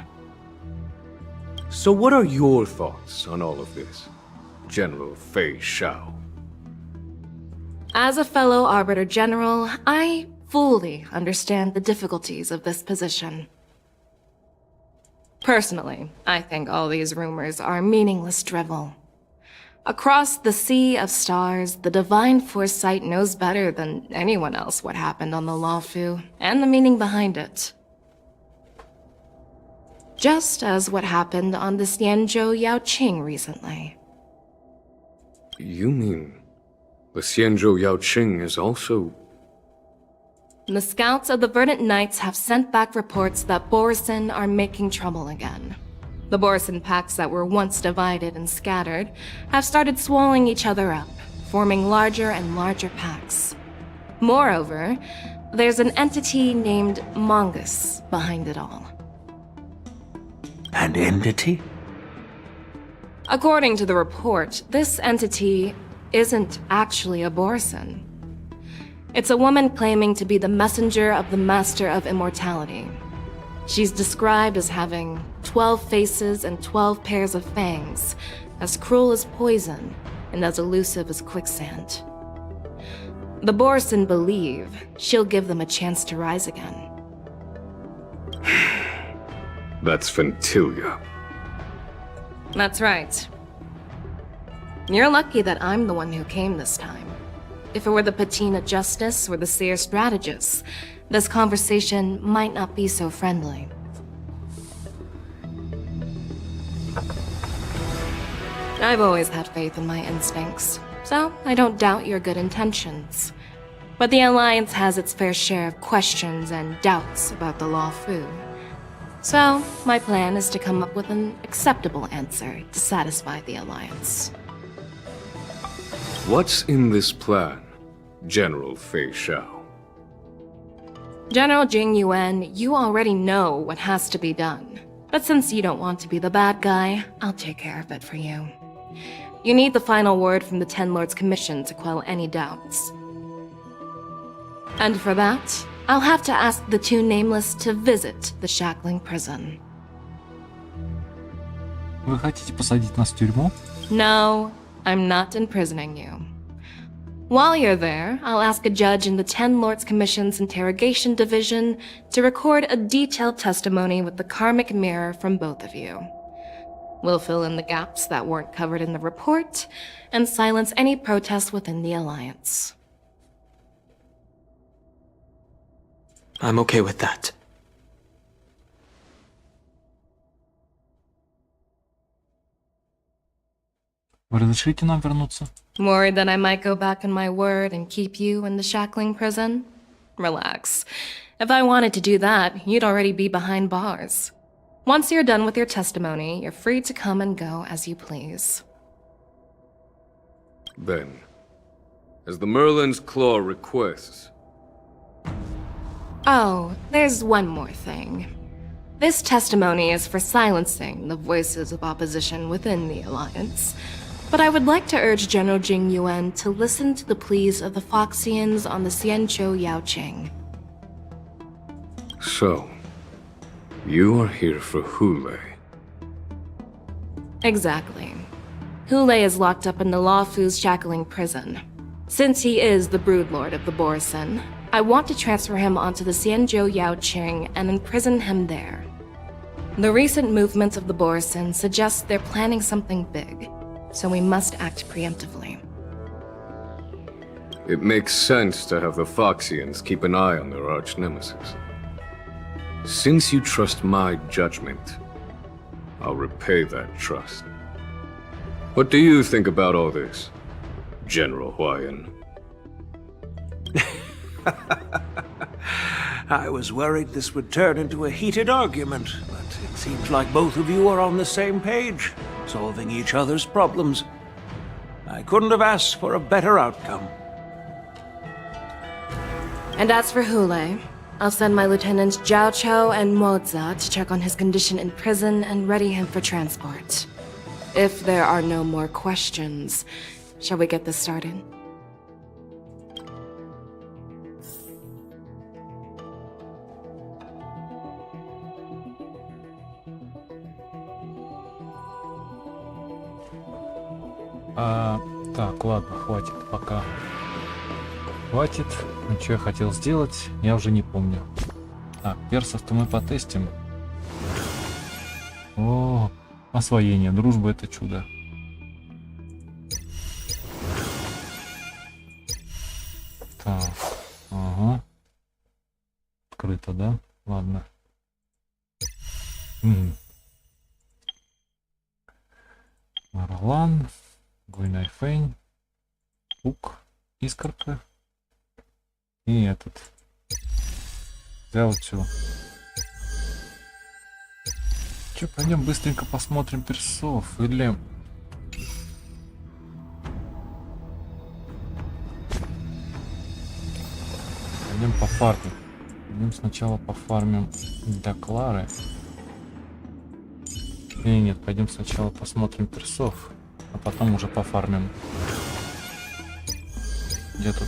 So what are your thoughts on all of this, General Fei Shao? As a fellow Arbiter General, I fully understand the difficulties of this position. Personally, I think all these rumors are meaningless drivel. Across the sea of stars, the divine foresight knows better than anyone else what happened on the Law Fu and the meaning behind it. Just as what happened on the Xianzhou Yaoqing recently. You mean the Xianzhou Yaoqing is also... The scouts of the Verdant Knights have sent back reports that Borisin are making trouble again. The Borisin packs that were once divided and scattered have started swallowing each other up, forming larger and larger packs. Moreover, there's an entity named Mongoose behind it all. An entity? According to the report, this entity isn't actually a Borson. It's a woman claiming to be the messenger of the Master of Immortality. She's described as having 12 faces and 12 pairs of fangs, as cruel as poison, and as elusive as quicksand. The Borson believe she'll give them a chance to rise again. That's Fentilia. That's right. You're lucky that I'm the one who came this time. If it were the Patina Justice or the Seer Strategist, this conversation might not be so friendly. I've always had faith in my instincts, so I don't doubt your good intentions. But the Alliance has its fair share of questions and doubts about the Law Fu. So, my plan is to come up with an acceptable answer to satisfy the Alliance. What's in this plan, General Fei Shao? General Jing Yuan, you already know what has to be done. But since you don't want to be the bad guy, I'll take care of it for you. You need the final word from the Ten Lords Commission to quell any doubts. And for that, I'll have to ask the two Nameless to visit the shackling prison. Вы хотите посадить нас в тюрьму? No, I'm not imprisoning you. While you're there, I'll ask a judge in the Ten Lords Commission's Interrogation Division to record a detailed testimony with the karmic mirror from both of you. We'll fill in the gaps that weren't covered in the report, and silence any protests within the Alliance. I'm okay with that. Вы разрешите нам вернуться? Worried that I might go back on my word and keep you in the shackling prison? Relax. If I wanted to do that, you'd already be behind bars. Once you're done with your testimony, you're free to come and go as you please. Then, as the Merlin's Claw requests... Oh, there's one more thing. This testimony is for silencing the voices of opposition within the Alliance. But I would like to urge General Jing Yuan to listen to the pleas of the Foxians on the Xianzhou Yaoqing. So, you are here for Hule. Exactly. Hule is locked up in the Law Fu's shackling prison. Since he is the broodlord of the Borson, I want to transfer him onto the Xianzhou Yaoqing and imprison him there. The recent movements of the Borson suggest they're planning something big, so we must act preemptively. It makes sense to have the Foxians keep an eye on their arch-nemesis. Since you trust my judgment, I'll repay that trust. What do you think about all this, General Huayan? I was worried this would turn into a heated argument, but it seems like both of you are on the same page, solving each other's problems. I couldn't have asked for a better outcome. And as for Hule, I'll send my lieutenants Zhao Chou and Moza to check on his condition in prison and ready him for transport. If there are no more questions, shall we get this started? Так, ладно, хватит пока. Хватит. Ну, что я хотел сделать, я уже не помню. Так, персов-то мы потестим. О, освоение, дружба — это чудо. Так, ага. Открыто, да? Ладно. Марлан, Гуйнайфэнь, Пук, Искорка и этот. Взял все. Че, пойдем быстренько посмотрим персов или... Пойдем пофармим. Пойдем сначала пофармим для Клары. Или нет, пойдем сначала посмотрим персов, а потом уже пофармим. Где тут?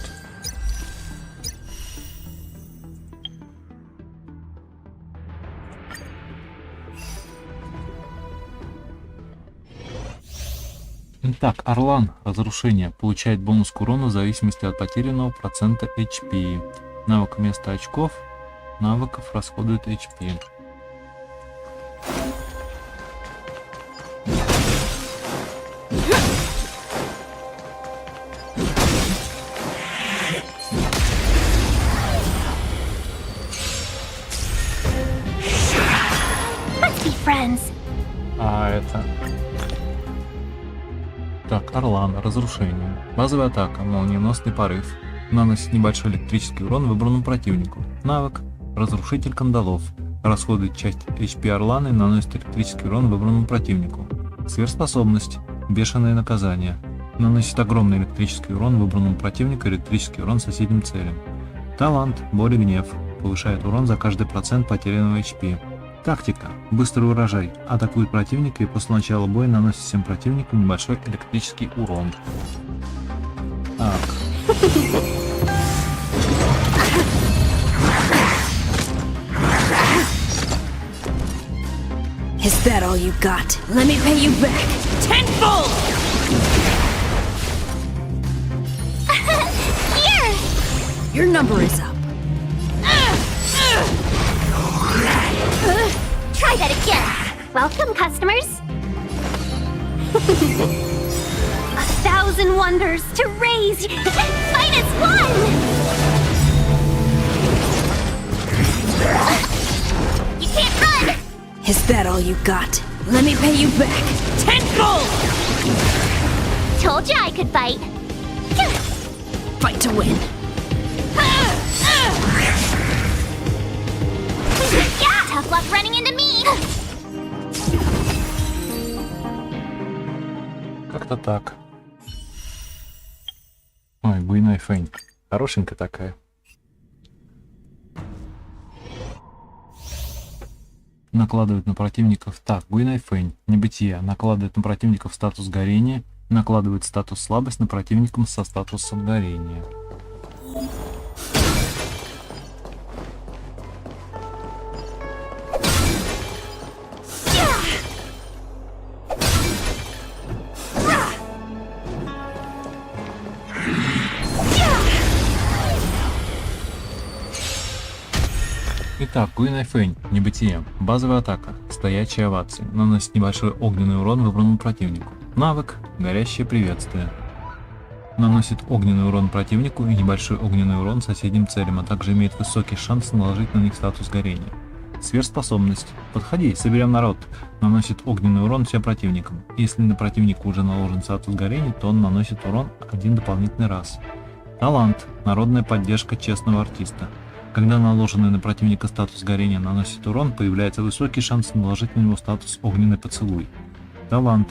Итак, Орлан, разрушение, получает бонус к урону в зависимости от потерянного процента HP. Навык вместо очков, навыков расходует HP. Let's be friends. А это... Так, Орлан, разрушение. Базовая атака, молниеносный порыв. Наносит небольшой электрический урон выбранному противнику. Навык, разрушитель кандалов. Расходует часть HP Орлана и наносит электрический урон выбранному противнику. Сверхспособность, бешеное наказание. Наносит огромный электрический урон выбранному противнику и электрический урон соседним целям. Талант, боль и гнев. Повышает урон за каждый процент потерянного HP. Тактика. Быстрый урожай. Атакует противника и после начала боя наносит всем противникам небольшой электрический урон. Так. Is that all you got? Let me pay you back tenfold! Here! Your number is up. Try that again. Welcome, customers. 1,000 wonders to raise -1. You can't run. Is that all you got? Let me pay you back tenfold! Told you I could fight. Fight to win. Tough luck running into me. Как-то так. Ой, буйная фэнь. Хорошенькая такая. Накладывает на противников. Так, буйная фэнь. Небытие. Накладывает на противников статус горения. Накладывает статус слабость на противников со статусом горения. Итак, буйная фэнь. Небытие. Базовая атака. Стоячие овации. Наносит небольшой огненный урон выбранному противнику. Навык. Горящее приветствие. Наносит огненный урон противнику и небольшой огненный урон соседним целям, а также имеет высокий шанс наложить на них статус горения. Сверхспособность. Подходи, соберем народ. Наносит огненный урон всем противникам. Если на противника уже наложен статус горения, то он наносит урон один дополнительный раз. Талант. Народная поддержка честного артиста. Когда наложенный на противника статус горения наносит урон, появляется высокий шанс наложить на него статус огненный поцелуй. Талант.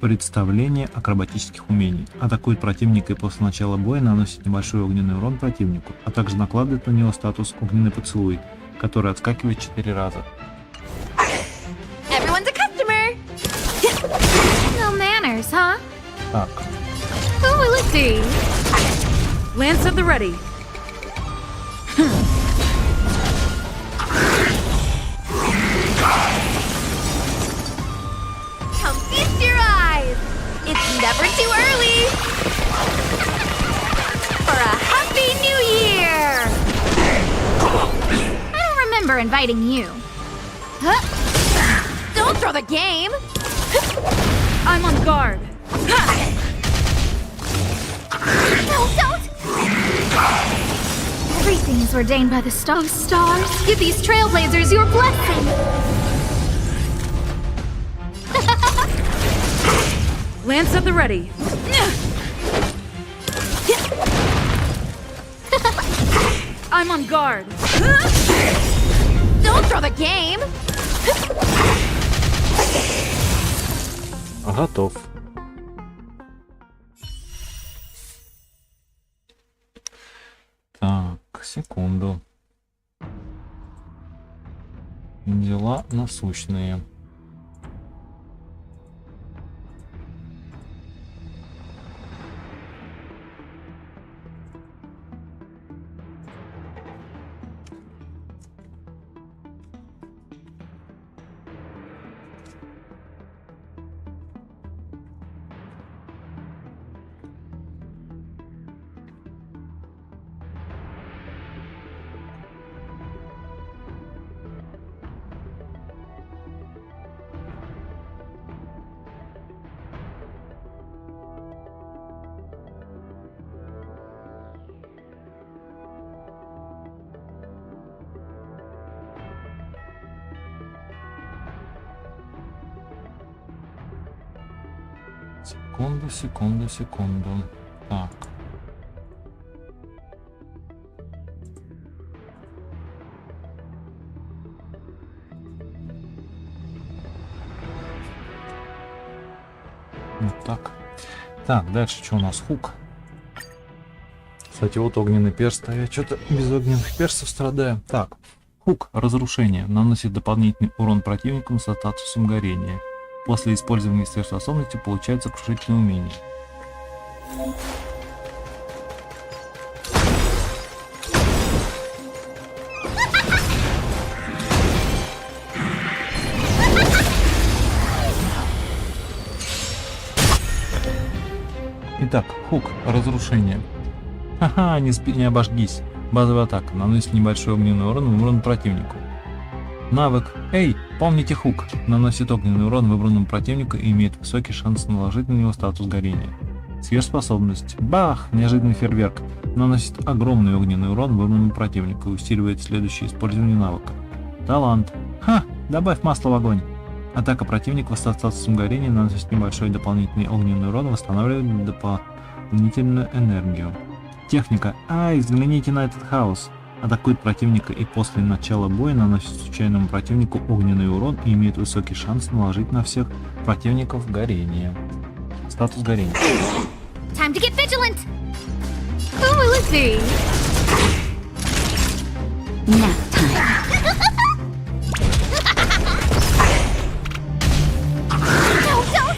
Представление акробатических умений. Атакует противника и после начала боя наносит небольшой огненный урон противнику, а также накладывает на него статус огненный поцелуй, который отскакивает 4 раза. Everyone's a customer. No manners, huh? Так. Who will it be? Lance at the ready. Come feast your eyes. It's never too early for a happy new year. I don't remember inviting you. Huh? Don't throw the game. I'm on guard. No, don't. Everything is ordained by the stars. Give these trailblazers your blessing. Lance at the ready. I'm on guard. Don't throw the game. Готов. Так, секунду. Дела насущные. Секунду. Так. Вот так. Так, дальше что у нас? Хук. Кстати, вот огненный перст. А я что-то без огненных перстов страдаю. Так. Хук. Разрушение. Наносит дополнительный урон противникам со статусом горения. После использования сверхспособности получается крушительное умение. Итак, хук. Разрушение. Ха-ха, не обожгись. Базовая атака. Наносит небольшой огненный урон противнику. Навык. Эй, помните хук. Наносит огненный урон выбранному противнику и имеет высокий шанс наложить на него статус горения. Сверхспособность. Бах! Неожиданный фейерверк. Наносит огромный огненный урон выбранному противнику и усиливает следующее использование навыка. Талант. Ха! Добавь масло в огонь. Атака противника со статусом горения наносит небольшой дополнительный огненный урон, восстанавливает дополнительную энергию. Техника. Ай, взгляните на этот хаос. Атакует противника и после начала боя наносит случайному противнику огненный урон и имеет высокий шанс наложить на всех противников горение. Статус горения. Time to get vigilant! Who will it be? Nap time. No, don't!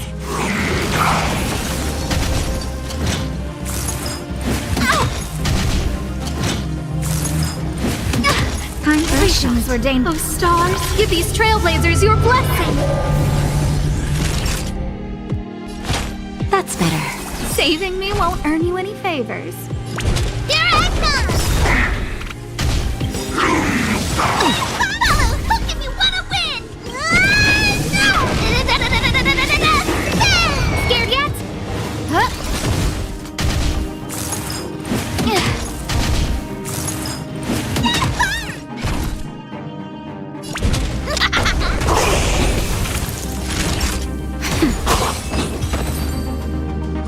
Visions ordained. Oh, stars, give these trailblazers your blessing! That's better. Saving me won't earn you any favors. Here I come! Follow hook if you want to win! Scared yet? Huh?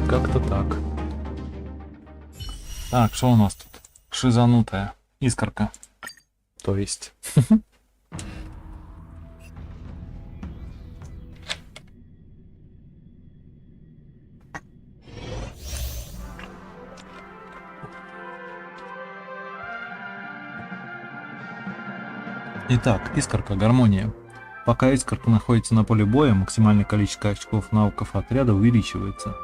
Как-то так. Так, что у нас тут? Шизанутая. Искорка. То есть. Итак, искорка, гармония. Пока искорка находится на поле боя, максимальное количество очков навыков отряда увеличивается.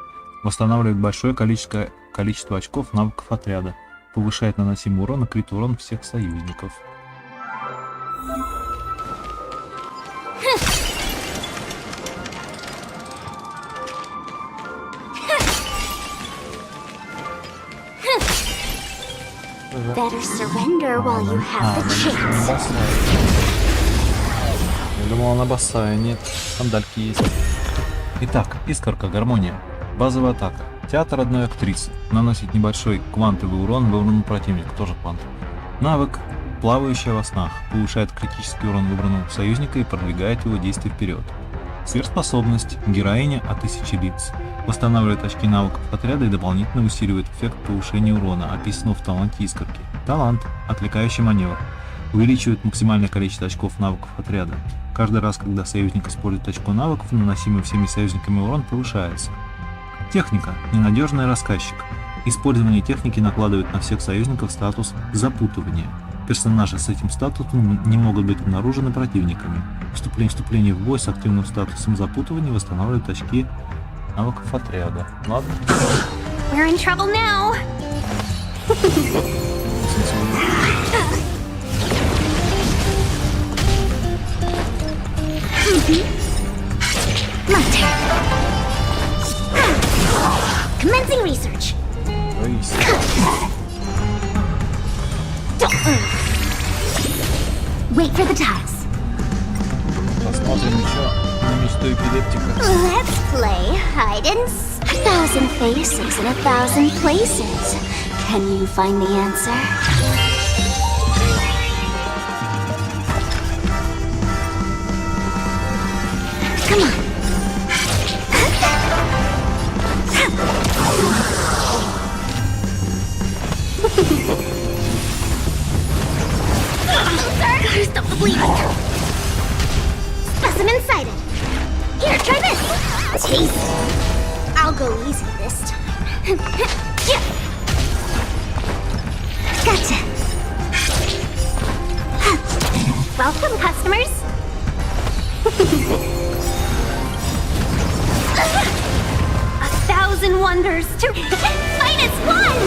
Восстанавливает большое количество очков навыков отряда. Повышает наносимый урон и крит урон всех союзников. Better surrender while you have the chance. Я думал, она босая. Нет, сандальки есть. Итак, искорка, гармония. Базовая атака. Театр одной актрисы. Наносит небольшой квантовый урон выбранному противнику. Тоже квант. Навык. Плавающая во снах. Повышает критический урон выбранного союзника и продвигает его действие вперед. Сверхспособность. Героиня от 1000 лиц. Восстанавливает очки навыков отряда и дополнительно усиливает эффект повышения урона, описанного в таланте искорки. Талант. Отвлекающий маневр. Увеличивает максимальное количество очков навыков отряда. Каждый раз, когда союзник использует очко навыков, наносимый всеми союзниками урон повышается. Техника. Ненадежный рассказчик. Использование техники накладывает на всех союзников статус запутывания. Персонажи с этим статусом не могут быть обнаружены противниками. Вступление в бой с активным статусом запутывания восстанавливает очки навыков отряда. Ладно. We're in trouble now. My turn. Commencing research. Wait for the tiles. Посмотрим еще на мечту эпилептика. Let's play hide and seek. 1,000 faces in 1,000 places. Can you find the answer? Come on. Gotta stop the bleeding. Specimen sighted. Here, try this. Taste. I'll go easy this time. Yeah. Gotcha. Welcome, customers. 1,000 wonders to fight as one.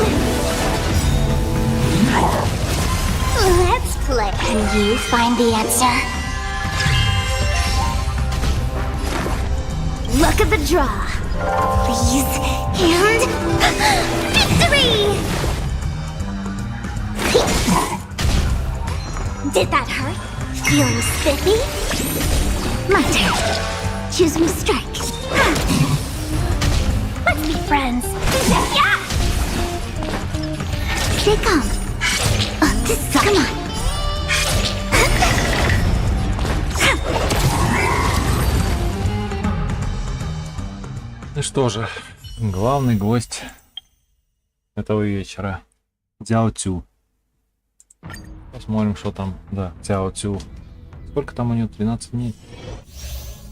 Let's play. Can you find the answer? Look at the draw. Please, and victory! Did that hurt? Feeling spiffy? My turn. Choose me strike. Let's be friends. Yeah! Stay calm. Come on. И что же, главный гость этого вечера. Цзяо Цю. Посмотрим, что там. Да, Цзяо Цю. Сколько там у него? 13 дней.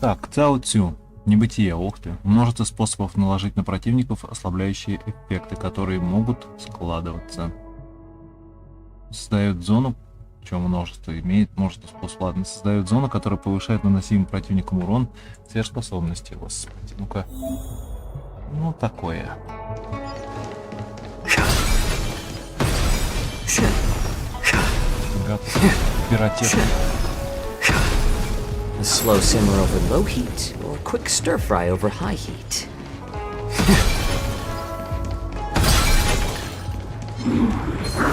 Так, Цзяо Цю. Небытие, ух ты. Множество способов наложить на противников ослабляющие эффекты, которые могут складываться. Создает зону, чем множество имеет, множество способов. Ладно, создает зону, которая повышает наносимый противником урон сверхспособности. Господи, ну-ка. Ну, такое. Пиротех. A slow simmer over low heat, or quick stir fry over high heat.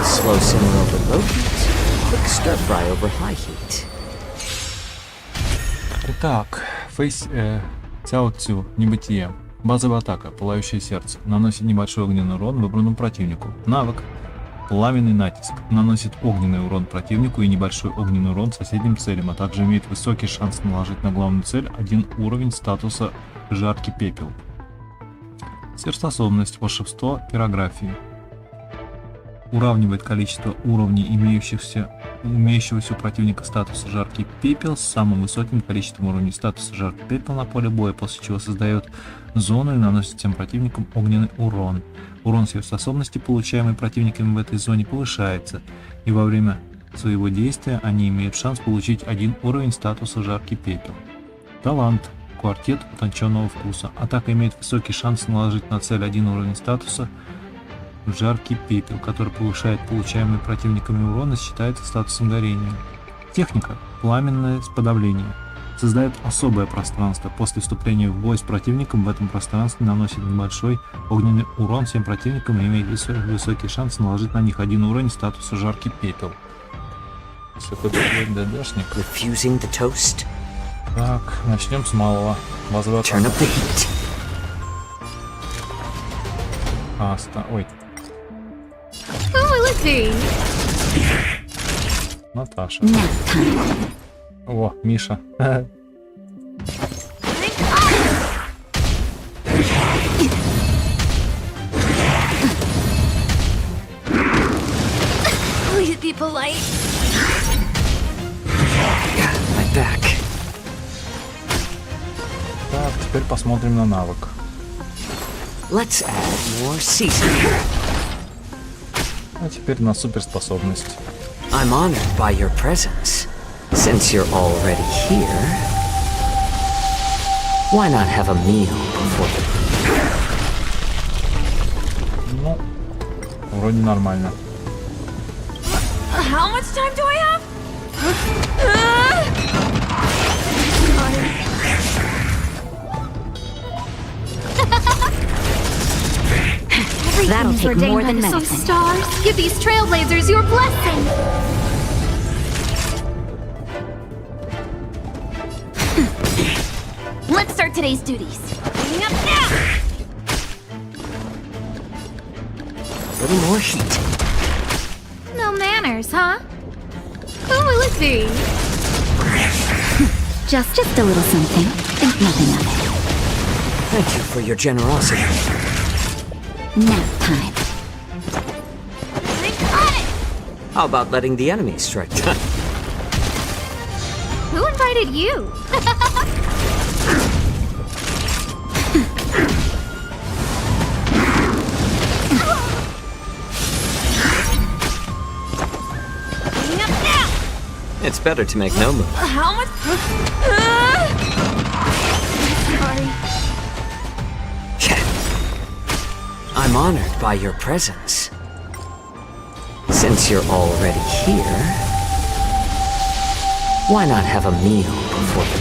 Slow simmer over low heat, quick stir fry over high heat. Итак, Цзяо Цю, небытие. Базовая атака, пылающее сердце. Наносит небольшой огненный урон выбранному противнику. Навык. Пламенный натиск. Наносит огненный урон противнику и небольшой огненный урон соседним целям, а также имеет высокий шанс наложить на главную цель 1 уровень статуса «Жаркий пепел». Сверхспособность, волшебство, пирографии. Уравнивает количество уровней имеющегося у противника статуса «Жаркий пепел» с самым высоким количеством уровней статуса «Жаркий пепел» на поле боя, после чего создает зону и наносит всем противникам огненный урон. Урон сверхспособности, получаемый противниками в этой зоне, повышается, и во время своего действия они имеют шанс получить 1 уровень статуса «Жаркий пепел». Талант. Квартет утонченного вкуса. Атака имеет высокий шанс наложить на цель 1 уровень статуса «Жаркий пепел», который повышает получаемый противниками урон и считается статусом горения. Техника. Пламенное подавление. Создает особое пространство. После вступления в бой с противником в этом пространстве наносит небольшой огненный урон всем противникам и имеет высокий шанс наложить на них 1 уровень статуса «Жаркий пепел». Если кто-то ДДшник. Refusing the toast. Так, начнем с малого. Возврат. Turn up the heat. Ой. Oh, let's see. Наташа. О, Миша. Please be polite. My back. Так, теперь посмотрим на навык. Let's add more seasoning. А теперь на суперспособность. I'm honored by your presence. Since you're already here, why not have a meal before the... Ну, вроде нормально. How much time do I have? That'll take more than medicine. So stars, give these trailblazers your blessing. Let's start today's duties. Cleaning up now. A little more heat. No manners, huh? Who will it be? Just a little something. Think nothing of it. Thank you for your generosity. Nap time. How about letting the enemy strike time? Who invited you? Cleaning up now. It's better to make no move. How much? Sorry. I'm honored by your presence. Since you're already here, why not have a meal before the...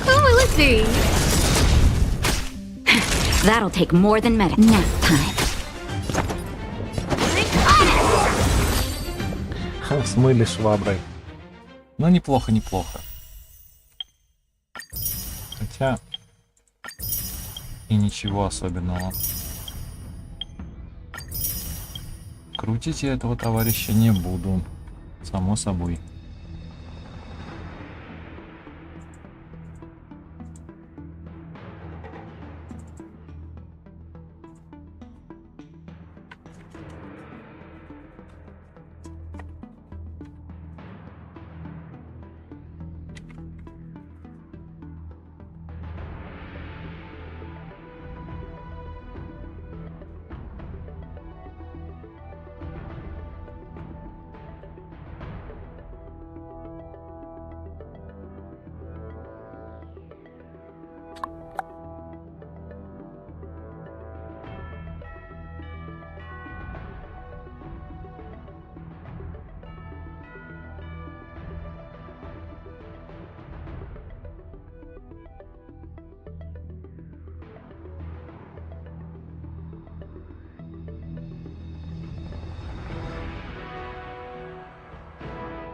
Who will it be? That'll take more than medicine. Nap time. Смыли шваброй. Ну, неплохо, неплохо. Хотя... И ничего особенного. Крутить я этого товарища не буду. Само собой.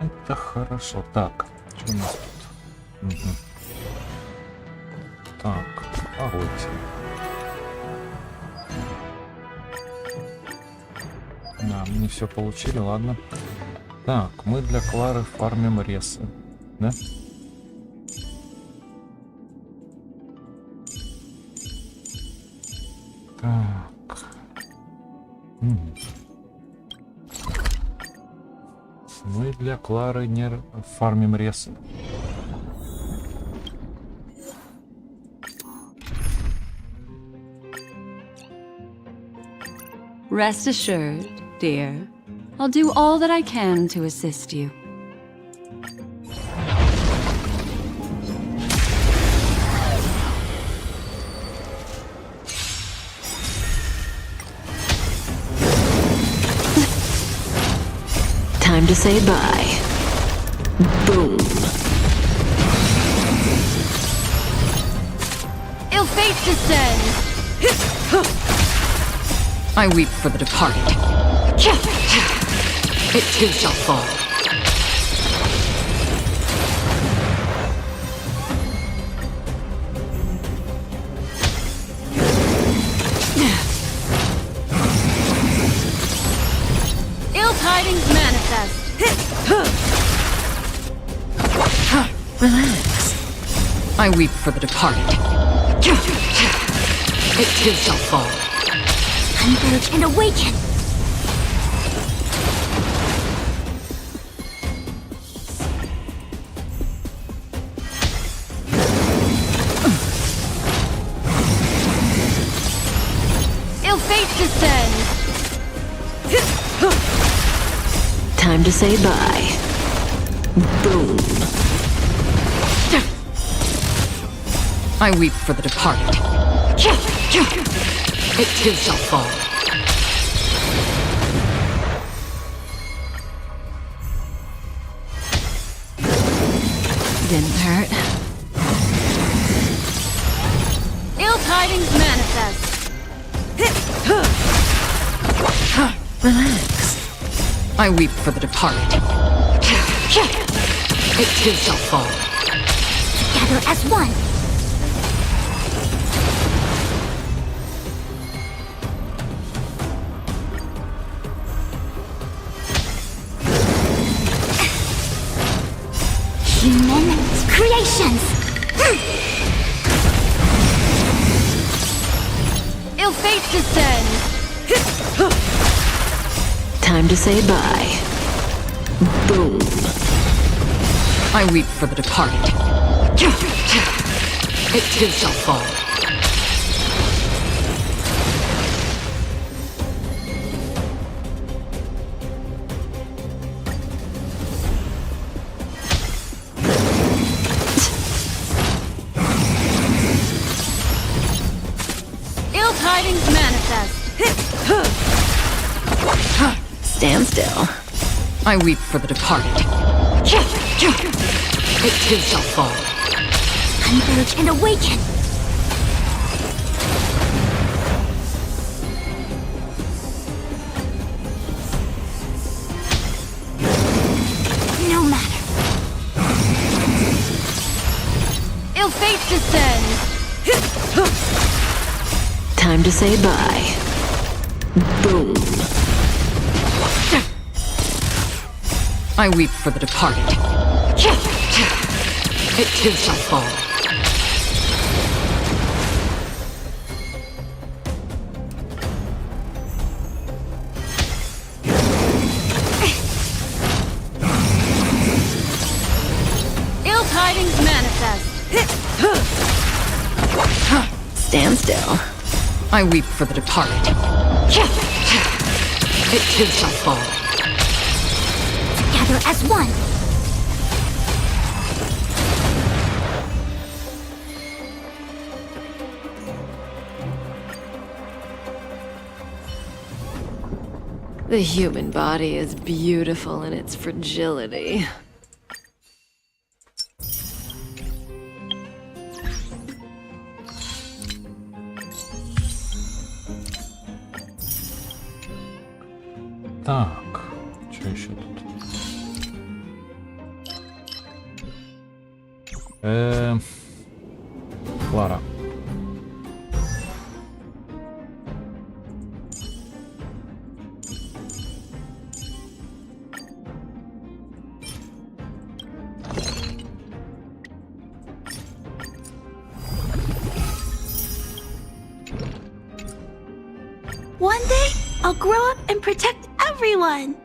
Это хорошо. Так, что у нас тут? Угу. Так, погодьте. Да, мы не все получили, ладно. Так, мы для Клары фармим ресы, да? Так. Мы для Клары не фармим ресы. Rest assured, dear. I'll do all that I can to assist you. Time to say bye. Boom. Ill fate descends! I weep for the departed. It too shall fall. Ill tidings manifest. Relax. I weep for the departed. It too shall fall. Converge and awaken! Ill fates descend. Time to say bye. Boom. I weep for the departed. It too shall fall. Didn't hurt. Ill tidings manifest. Relax. I weep for the departed. It too shall fall. Together as one. Human creations. Ill fates descend. Time to say bye. Boom. I weep for the departed. It too shall fall. Ill tidings manifest. Stand still. I weep for the departed. It too shall fall. Converge and awaken. No matter. Ill fates descend. Time to say bye. Boom. I weep for the departed. It too shall fall. Ill tidings manifest. Stand still. I weep for the departed. It too shall fall. Together as one. The human body is beautiful in its fragility. Так, что еще тут? Лара. One day, I'll grow up and protect everyone.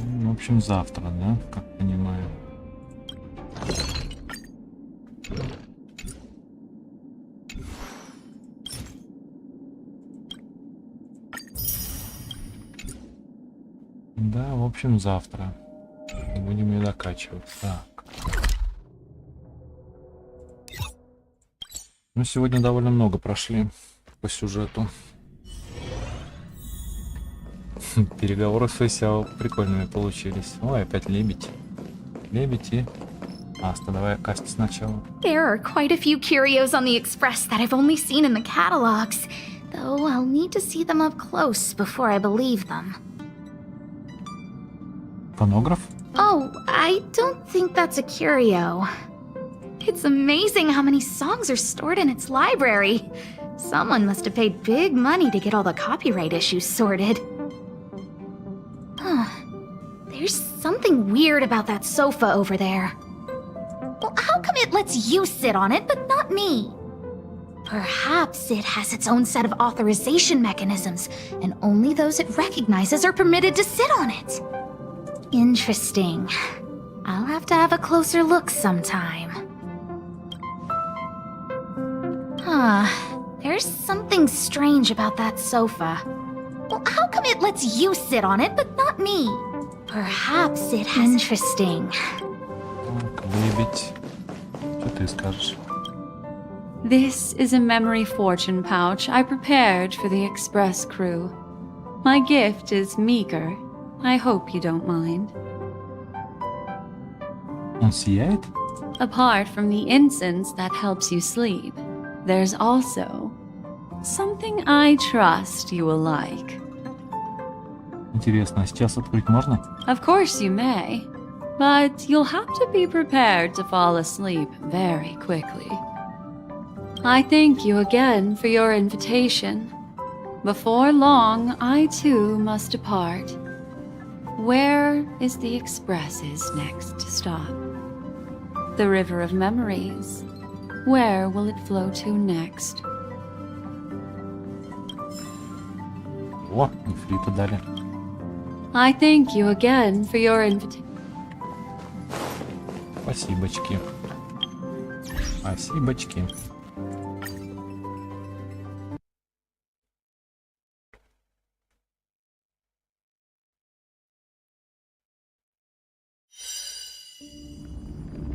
В общем, завтра, да, как понимаю. Да, в общем, завтра. Будем ее докачивать. Так. Ну, сегодня довольно много прошли по сюжету. Переговоры с Фейсяо прикольными получились. Ой, опять лебедь. Лебедь и Аста. Давай касти сначала. There are quite a few curios on the Express that I've only seen in the catalogs, though I'll need to see them up close before I believe them. Фонограф? Oh, I don't think that's a curio. It's amazing how many songs are stored in its library. Someone must have paid big money to get all the copyright issues sorted. There's something weird about that sofa over there. Well, how come it lets you sit on it, but not me? Perhaps it has its own set of authorization mechanisms, and only those it recognizes are permitted to sit on it. Interesting. I'll have a closer look sometime. There's something strange about that sofa. Well, how come it lets you sit on it, but not me? Perhaps it has... Interesting. Так, выебить. Что ты скажешь? This is a memory fortune pouch I prepared for the express crew. My gift is meager. I hope you don't mind. Он сияет? Apart from the incense that helps you sleep, there's also something I trust you will like. Интересно, а сейчас открыть можно? Of course you may, but you'll have to be prepared to fall asleep very quickly. I thank you again for your invitation. Before long, I too must depart. Where is the express's next stop? The River of Memories. Where will it flow to next? О, нефриту дали. I thank you again for your invitation. Спасибочки. Спасибочки.